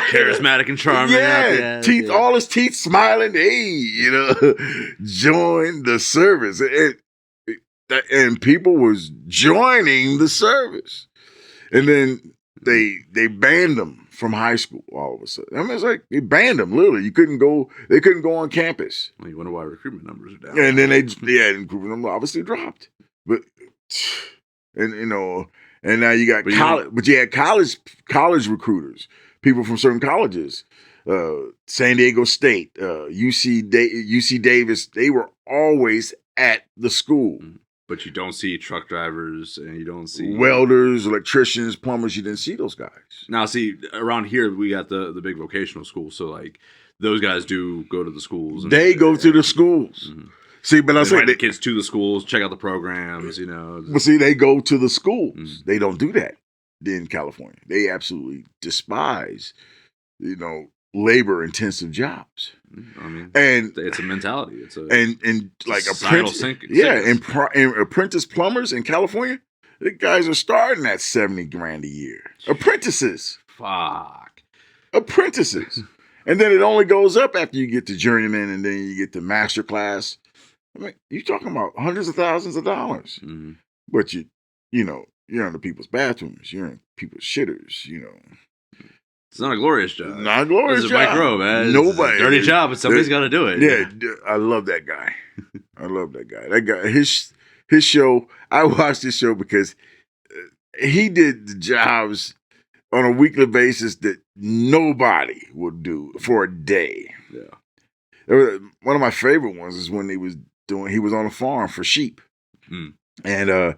Charismatic and charming. Yeah. Teeth, all his teeth smiling. Hey, join the service. And people was joining the service. And then they banned them from high school all of a sudden. I mean, it's like they banned them, literally. They couldn't go on campus. Well, you wonder why recruitment numbers are down. And then recruitment numbers obviously dropped. But and and now you got college, but you had college recruiters, people from certain colleges, San Diego State, UC Davis. They were always at the school. But you don't see truck drivers, and you don't see welders, electricians, plumbers. You didn't see those guys. Now, see, around here we got the big vocational schools, so like those guys do go to the schools. They go to the schools. Mm-hmm. See, but I'm saying the kids to the schools, check out the programs, But see, they go to the schools. Mm-hmm. They don't do that in California. They absolutely despise, labor-intensive jobs. I mean, and it's a mentality. It's a and like apprentice, apprentice plumbers in California, the guys are starting at $70,000 a year. Apprentices, apprentices, and then it only goes up after you get to journeyman, and then you get to master class. I mean, you're talking about hundreds of thousands of dollars, but you're in the people's bathrooms, you're in people's shitters, It's not a glorious job. Not a glorious job. It's Mike Rowe, man. Nobody. It's a dirty job, but somebody's got to do it. Yeah, I love that guy. I love that guy. That guy, his show, I watched his show because he did the jobs on a weekly basis that nobody would do for a day. Yeah. One of my favorite ones is when he was on a farm for sheep. And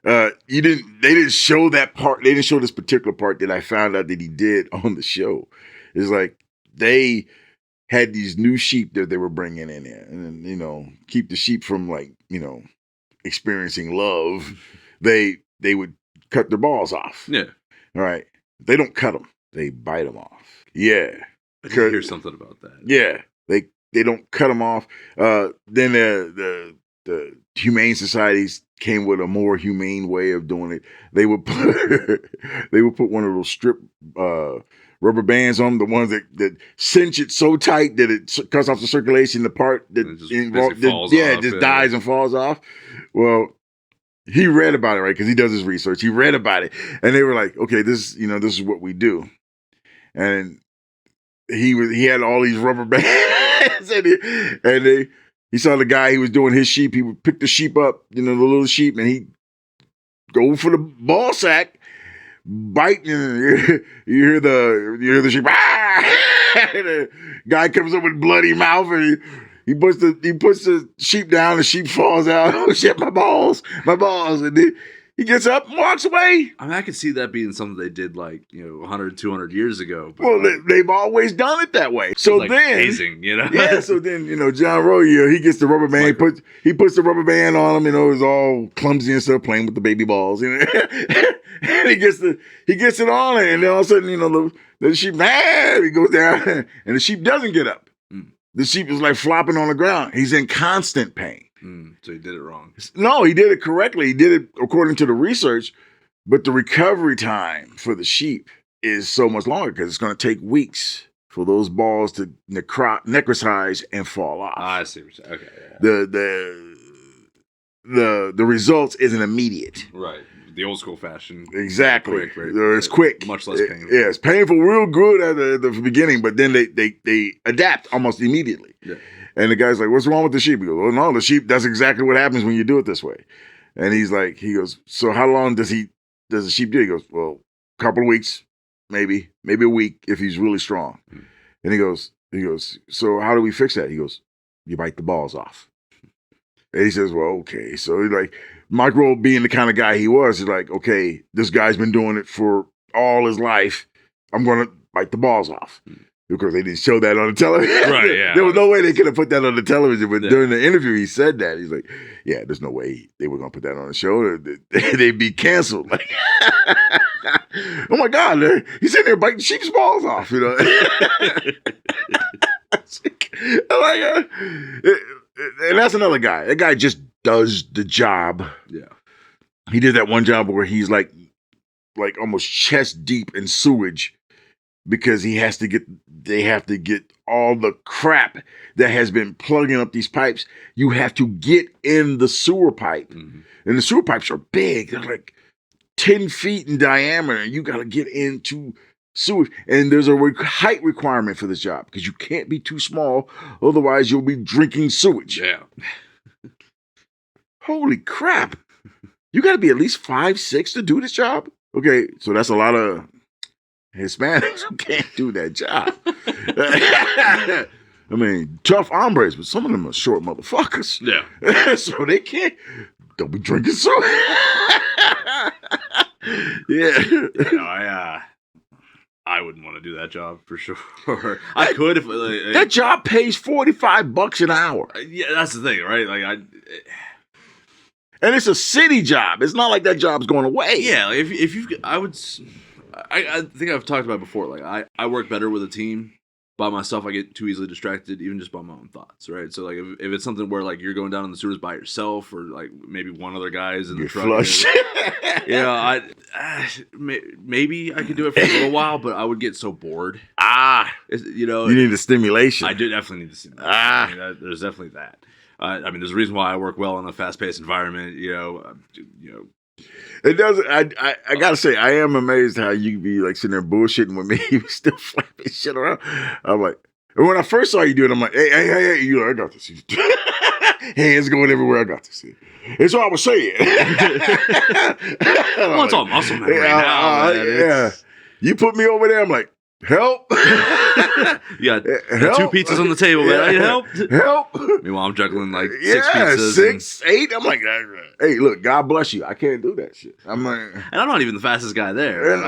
they didn't show that part. They didn't show this particular part that I found out that he did on the show. It's like they had these new sheep that they were bringing in there, and keep the sheep from experiencing love. They would cut their balls off. Yeah. All right. They don't cut them. They bite them off. Yeah. I did hear something about that. Yeah. They don't cut them off. Then the humane societies came with a more humane way of doing it. They would put one of those strip rubber bands on them, the ones that cinch it so tight that it cuts off the circulation, the part that dies and falls off. Well, he read about it, right? Because he does his research. He read about it, and they were like, "Okay, this is what we do." And he had all these rubber bands, and he saw the guy. He was doing his sheep. He would pick the sheep up, the little sheep, and he go for the ball sack, bite, and you hear the sheep. And the guy comes up with bloody mouth, and he puts the sheep down. The sheep falls out. Oh shit! My balls! And then he gets up and walks away. I mean, I could see that being something they did 100, 200 years ago. But well, they've always done it that way. So then, hazing, Yeah. So then, John Rowe, he gets the rubber band. He puts the rubber band on him. It's all clumsy and stuff, playing with the baby balls. And he gets it on, and then all of a sudden, the sheep, he goes down, and the sheep doesn't get up. The sheep is like flopping on the ground. He's in constant pain. So he did it wrong. No, he did it correctly. He did it according to the research, but the recovery time for the sheep is so much longer because it's going to take weeks for those balls to necrotize and fall off. I see what you're saying. Okay. Yeah. The results isn't immediate. Right. The old school fashion. Exactly. It's quick. Much less painful. Yeah, it's painful real good at the beginning, but then they adapt almost immediately. Yeah. And the guy's like, "What's wrong with the sheep?" He goes, "Well, no, the sheep, that's exactly what happens when you do it this way." And he goes, "So how long does the sheep do?" He goes, "Well, a couple of weeks, maybe a week if he's really strong." And he goes, "So how do we fix that?" He goes, "You bite the balls off." And he says, "Well, okay." So he's like, Mike Rowe being the kind of guy he was, he's like, "Okay, this guy's been doing it for all his life. I'm going to bite the balls off." Because they didn't show that on the television. Right, yeah. There was no way they could have put that on the television. But during the interview, he said that. He's like, "Yeah, there's no way they were going to put that on the show. They'd be canceled." Like, oh my God, he's sitting there biting sheep's balls off, And that's another guy. That guy just does the job. Yeah. He did that one job where he's like almost chest deep in sewage because they have to get all the crap that has been plugging up these pipes. You have to get in the sewer pipe. Mm-hmm. And the sewer pipes are big. They're like 10 feet in diameter. You got to get into sewage. And there's a height requirement for this job because you can't be too small. Otherwise, you'll be drinking sewage. Yeah. Holy crap. You got to be at least 5'6" to do this job. Okay, so that's a lot of Hispanics who can't do that job. I mean, tough hombres, but some of them are short motherfuckers. Yeah. So they can't. Don't be drinking so. Yeah. I wouldn't want to do that job for sure. I could if that job pays $45 an hour. Yeah, that's the thing, right? Like and it's a city job. It's not like that job's going away. Yeah, like if you, I think I've talked about it before. Like I work better with a team. By myself, I get too easily distracted, even just by my own thoughts, right? So, like, if it's something where, like, you're going down in the sewers by yourself, or, like, maybe one other guy's in the truck. Flush. Maybe I could do it for a little while, but I would get so bored. You need the stimulation. I do definitely need the stimulation. There's definitely that. There's a reason why I work well in a fast-paced environment, It doesn't. I gotta say, I am amazed how you be like sitting there bullshitting with me, you still flapping shit around. I'm like, and when I first saw you do it, I'm like, hey, you know, I got this. Hands going everywhere. I got this. It's all I was saying. Well, it's all muscle memory now. Yeah, you put me over there. I'm like, help. You got 2 pizzas on the table, man. I need help. Meanwhile, I'm juggling like 6 pizzas. 6, 8. I'm like, hey, look, God bless you. I can't do that shit. I'm like, and I'm not even the fastest guy there.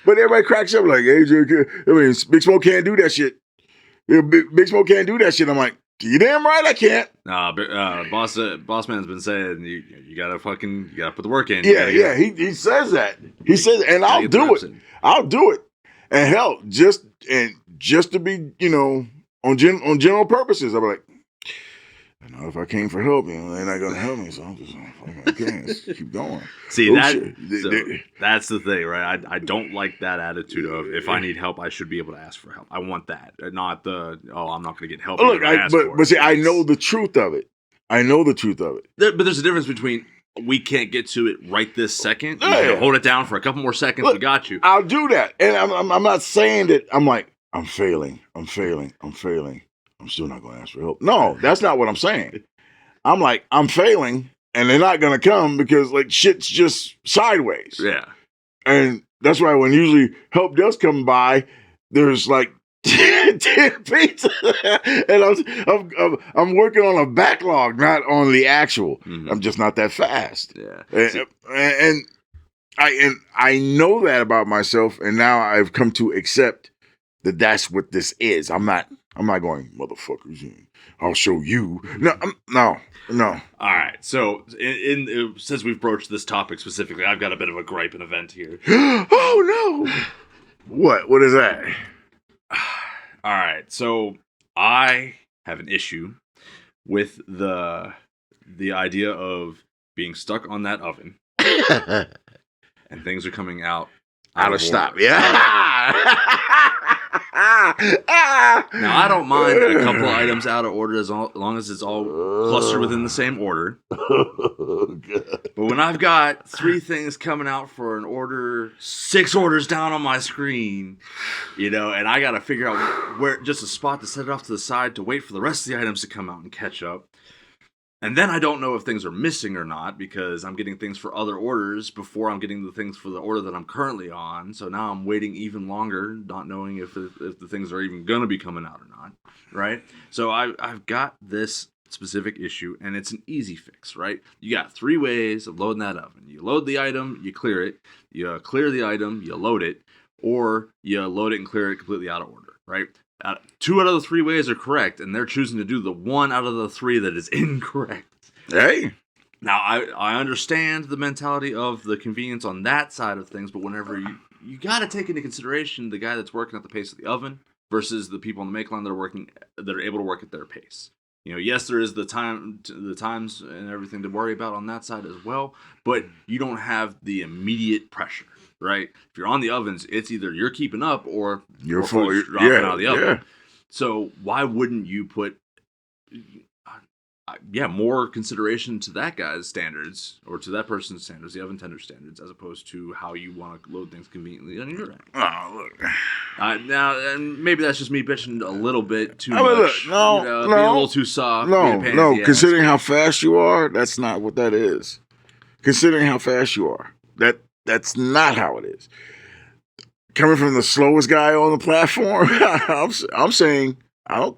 But everybody cracks up like, hey, Big Smoke can't do that shit. Big Smoke can't do that shit. I'm like, you damn right I can't. Nah, boss man's been saying you gotta put the work in. Yeah. He says that. He says, and I'll do it. I'll do it. And hell, just to be, on general purposes, I'm like, if I came for help, they're not gonna help me, so I'm just okay, let's keep going. See, that's the thing, right? I don't like that attitude of if I need help, I should be able to ask for help. I want that, not the I'm not gonna get help. Look, but see, I know the truth of it. But there's a difference between we can't get to it right this second. Yeah. Hold it down for a couple more seconds. Look, we got you. I'll do that, and I'm not saying that I'm like I'm failing. I'm still not going to ask for help. No, that's not what I'm saying. I'm like I'm failing, and they're not going to come because like shit's just sideways. Yeah, and that's why when usually help does come by, there's like 10 pizzas, and I'm working on a backlog, not on the actual. Mm-hmm. I'm just not that fast. Yeah, and I know that about myself, and now I've come to accept that that's what this is. I'm not going, motherfuckers, I'll show you. No. All right. So since we've broached this topic specifically, I've got a bit of a gripe and a vent here. Oh no! What is that? All right, so I have an issue with the idea of being stuck on that oven, and things are coming out of stop. Yeah. Now I don't mind a couple of items out of order as long as it's all clustered within the same order. But when I've got 3 things coming out for an order, 6 orders down on my screen, and I got to figure out where just a spot to set it off to the side to wait for the rest of the items to come out and catch up. And then I don't know if things are missing or not because I'm getting things for other orders before I'm getting the things for the order that I'm currently on. So now I'm waiting even longer, not knowing if the things are even going to be coming out or not, right? So I've got this specific issue, and it's an easy fix, right? You got 3 ways of loading that oven. You load the item, you clear it. You clear the item, you load it. Or you load it and clear it completely out of order, right? 2 out of the 3 ways are correct, and they're choosing to do the 1 out of the 3 that is incorrect. Hey. Now, I understand the mentality of the convenience on that side of things, but whenever you got to take into consideration the guy that's working at the pace of the oven versus the people on the make line that are able to work at their pace. Yes, there is the times and everything to worry about on that side as well, but you don't have the immediate pressure. Right? If you're on the ovens, it's either you're keeping up or you're dropping out of the oven. Yeah. So why wouldn't you put more consideration to that guy's standards or to that person's standards, the oven tender standards, as opposed to how you want to load things conveniently on your end? Oh, look. Now, and maybe that's just me bitching a little bit too much. Look, being a little too soft. No. Considering how fast you are, that's not what that is. considering how fast you are. That's not how it is. Coming from the slowest guy on the platform, I'm saying I don't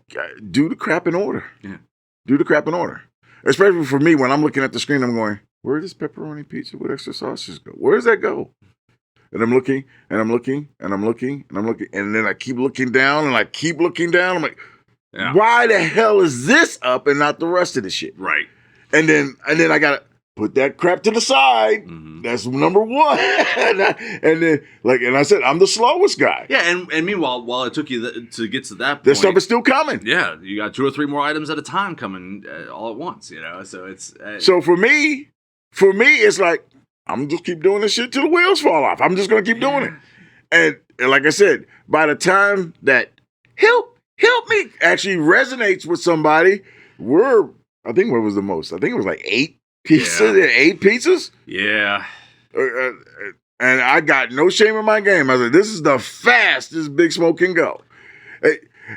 do the crap in order. Yeah. Do the crap in order. Especially for me, when I'm looking at the screen, I'm going, where does pepperoni pizza with extra sausages go? Where does that go? And I'm looking, and I'm looking, and I'm looking, and I'm looking, and then I keep looking down, and I keep looking down. I'm like, why the hell is this up and not the rest of the shit? Right. And then I gotta put that crap to the side. Mm-hmm. That's number one. and then, and I said, I'm the slowest guy. Yeah, and meanwhile, while it took you to get to that point, this stuff is still coming. Yeah, you got 2 or 3 more items at a time coming all at once. So it's so for me, it's like I'm just keep doing this shit till the wheels fall off. I'm just gonna keep doing it. And like I said, by the time that help me actually resonates with somebody, I think what was the most? I think it was like 8 pizzas. Yeah. 8 pizzas. Yeah. And I got no shame in my game. I was like, this is the fastest Big Smoke can go.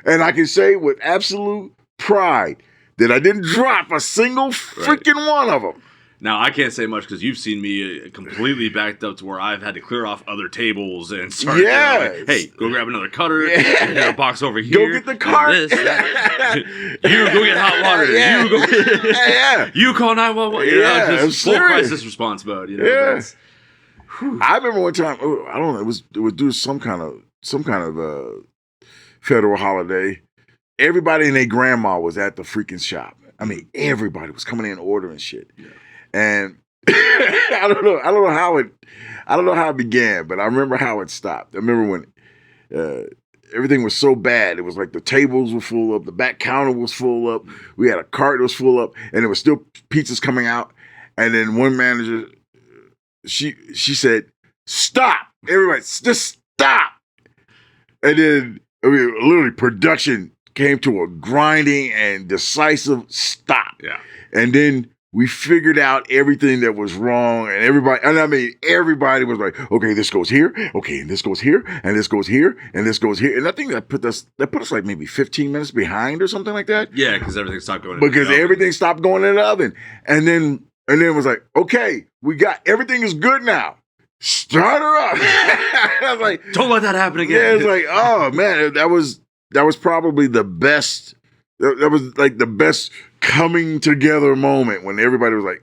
And I can say with absolute pride that I didn't drop a single freaking one of them. Now, I can't say much because you've seen me completely backed up to where I've had to clear off other tables and start, hey, go grab another cutter, a box over here. Go get the cart. You go get hot water. Yeah. You go get, you call 911. Just full crisis response mode. I remember one time, I don't know, it was due to some kind of federal holiday. Everybody and their grandma was at the freaking shop. I mean, everybody was coming in ordering shit. Yeah. And I don't know how it began, but I remember how it stopped. I remember when everything was so bad. It was like the tables were full up, the back counter was full up, we had a cart that was full up, and there was still pizzas coming out. And then one manager, she said, "Stop, everybody, just stop." And then literally production came to a grinding and decisive stop. Yeah, and then we figured out everything that was wrong, and everybody was like, okay, this goes here, okay, and this goes here, and this goes here, and this goes here. And I think that put us like maybe 15 minutes behind or something like that. Yeah, because everything stopped going. Everything stopped going in the oven. And then it was like, okay, we got everything is good now. Start her up. I was like, don't let that happen again. Yeah, it's like, oh man, that was probably the best. That was like the best coming together moment when everybody was like,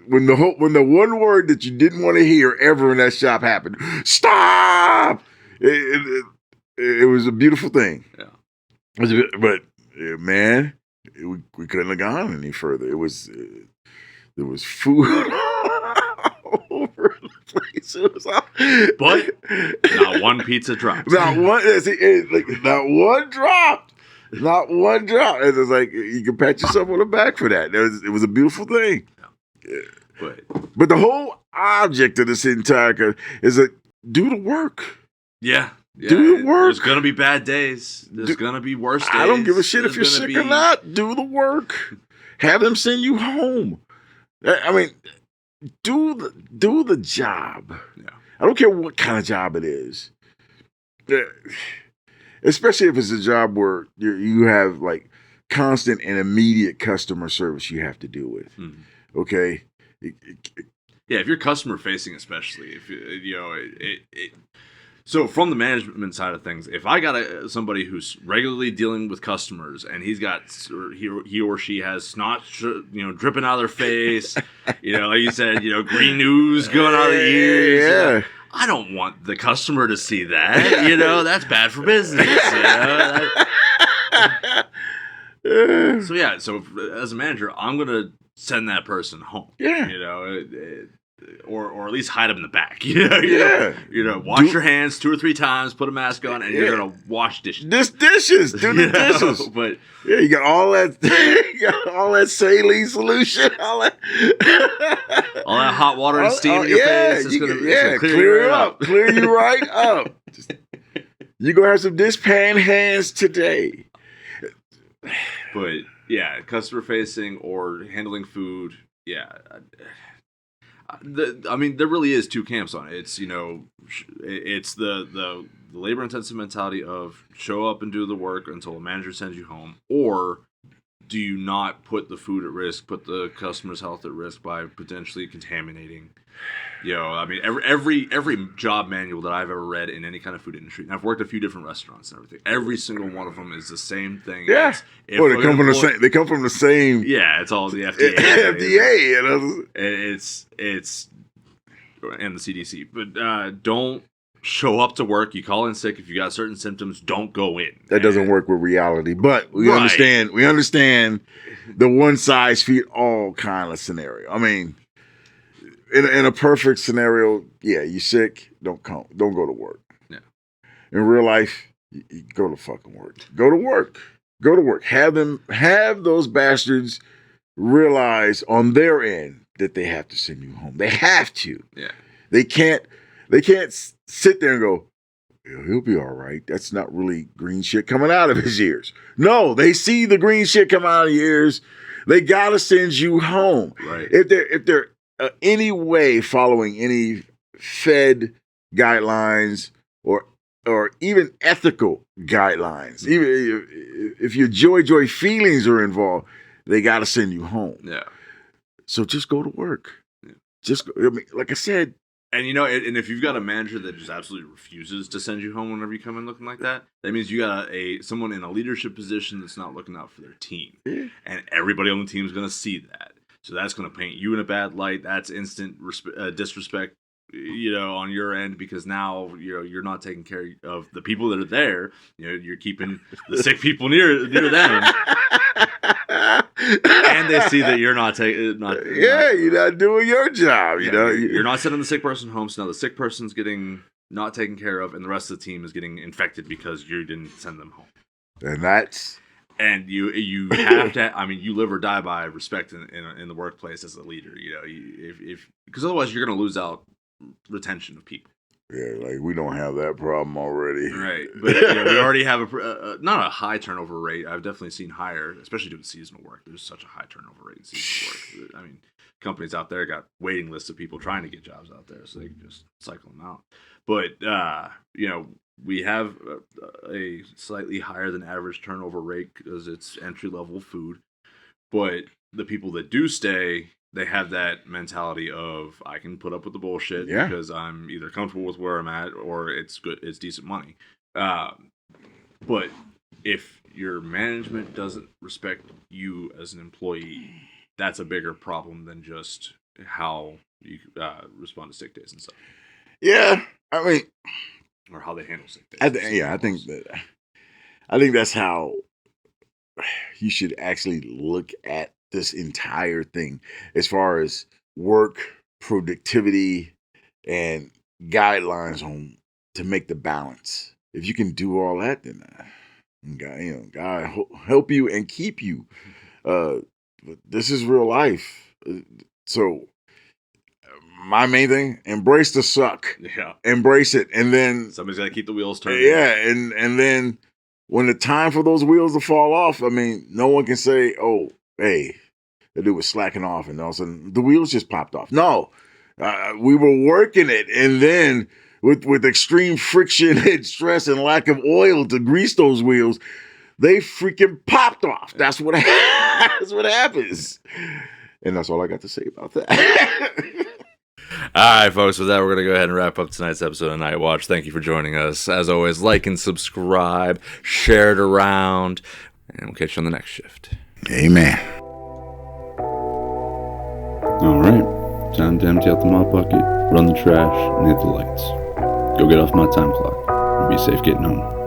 when the one word that you didn't want to hear ever in that shop happened, stop. It was a beautiful thing. Yeah. But man, we couldn't have gone any further. There was food all over the place. It was all, but not one pizza dropped. Not one dropped. Not one drop. It was like you can pat yourself on the back for that. It was a beautiful thing. Yeah. But the whole object of this entire is that do the work. Yeah. Do the work. There's gonna be bad days. There's gonna be worse days. I don't give a shit if you're sick or not. Do the work. Have them send you home. I mean, do the job. Yeah. I don't care what kind of job it is. Especially if it's a job where you have like constant and immediate customer service you have to deal with. Mm-hmm. Okay. Yeah, if you're customer facing, especially if so from the management side of things, if I got somebody who's regularly dealing with customers and he or she has snot, dripping out of their face, like you said, green ooze going out of their ears. Yeah. I don't want the customer to see that. That's bad for business. So as a manager, I'm gonna send that person home. Yeah. Or at least hide them in the back. Wash your hands 2 or 3 times, put a mask on, and you're gonna wash dishes. Do the dishes. But yeah, you got all that saline solution, all that hot water and steam in your face. It's gonna clear you up. Clear you right up. You're gonna have some dishpan hands today. But yeah, customer facing or handling food. Yeah. There really is 2 camps on it. It's it's the labor intensive mentality of show up and do the work until a manager sends you home, or do you not put the food at risk, put the customer's health at risk by potentially contaminating? I mean, every job manual that I've ever read in any kind of food industry, and I've worked at a few different restaurants and everything, every single one of them is the same thing. Yeah. Well, they come from the same. They come from the same. Yeah, it's all the FDA. FDA. It's and the CDC. But don't show up to work. You call in sick if you got certain symptoms. Don't go in. That doesn't work with reality. But we understand. We understand the one size fit all kind of scenario. I mean, in a perfect scenario, yeah, you sick, don't go to work. Yeah. In real life, you go to fucking work. Go to work. Have those bastards realize on their end that they have to send you home. They have to. Yeah. They can't sit there and go, he'll be all right. That's not really green shit coming out of his ears. No, they see the green shit come out of your ears. They gotta send you home. Right. If they're any way following any Fed guidelines or even ethical guidelines, even if your joy feelings are involved, they got to send you home. Yeah. So just go to work. Yeah. Just go, I mean, like I said. And and if you've got a manager that just absolutely refuses to send you home whenever you come in looking like that, that means you got someone in a leadership position that's not looking out for their team. Yeah. And everybody on the team is going to see that. So that's going to paint you in a bad light. That's instant disrespect, on your end, because now you're not taking care of the people that are there. You're keeping the sick people near them, and they see that you're not taking. You're not doing your job. You're not sending the sick person home. So now the sick person's getting not taken care of, and the rest of the team is getting infected because you didn't send them home. And that's. And you have to. I mean, you live or die by respect in the workplace as a leader. If because otherwise you're going to lose out retention of people. Yeah, like we don't have that problem already, right? But we already have not a high turnover rate. I've definitely seen higher, especially doing seasonal work. There's such a high turnover rate in seasonal work. I mean, companies out there got waiting lists of people trying to get jobs out there, so they can just cycle them out. But we have a slightly higher than average turnover rate because it's entry-level food. But the people that do stay, they have that mentality of, I can put up with the bullshit because I'm either comfortable with where I'm at or it's good, it's decent money. But if your management doesn't respect you as an employee, that's a bigger problem than just how you respond to sick days and stuff. Yeah, I mean... Or how they handle sick days. I think that's how you should actually look at this entire thing as far as work, productivity, and guidelines on to make the balance. If you can do all that, then God help you and keep you. But this is real life. So my main thing, embrace the suck. Yeah. Embrace it. And then somebody's got to keep the wheels turning. Yeah. And then when the time for those wheels to fall off, I mean, no one can say, oh, hey, the dude was slacking off and all of a sudden the wheels just popped off. No, we were working it. And then with extreme friction and stress and lack of oil to grease those wheels, they freaking popped off. That's what happens. And that's all I got to say about that. All right, folks, with that, we're going to go ahead and wrap up tonight's episode of Nightwatch. Thank you for joining us. As always, like and subscribe, share it around, and we'll catch you on the next shift. Amen. All right, time to empty out the mop bucket, run the trash, and hit the lights. Go get off my time clock, and be safe getting home.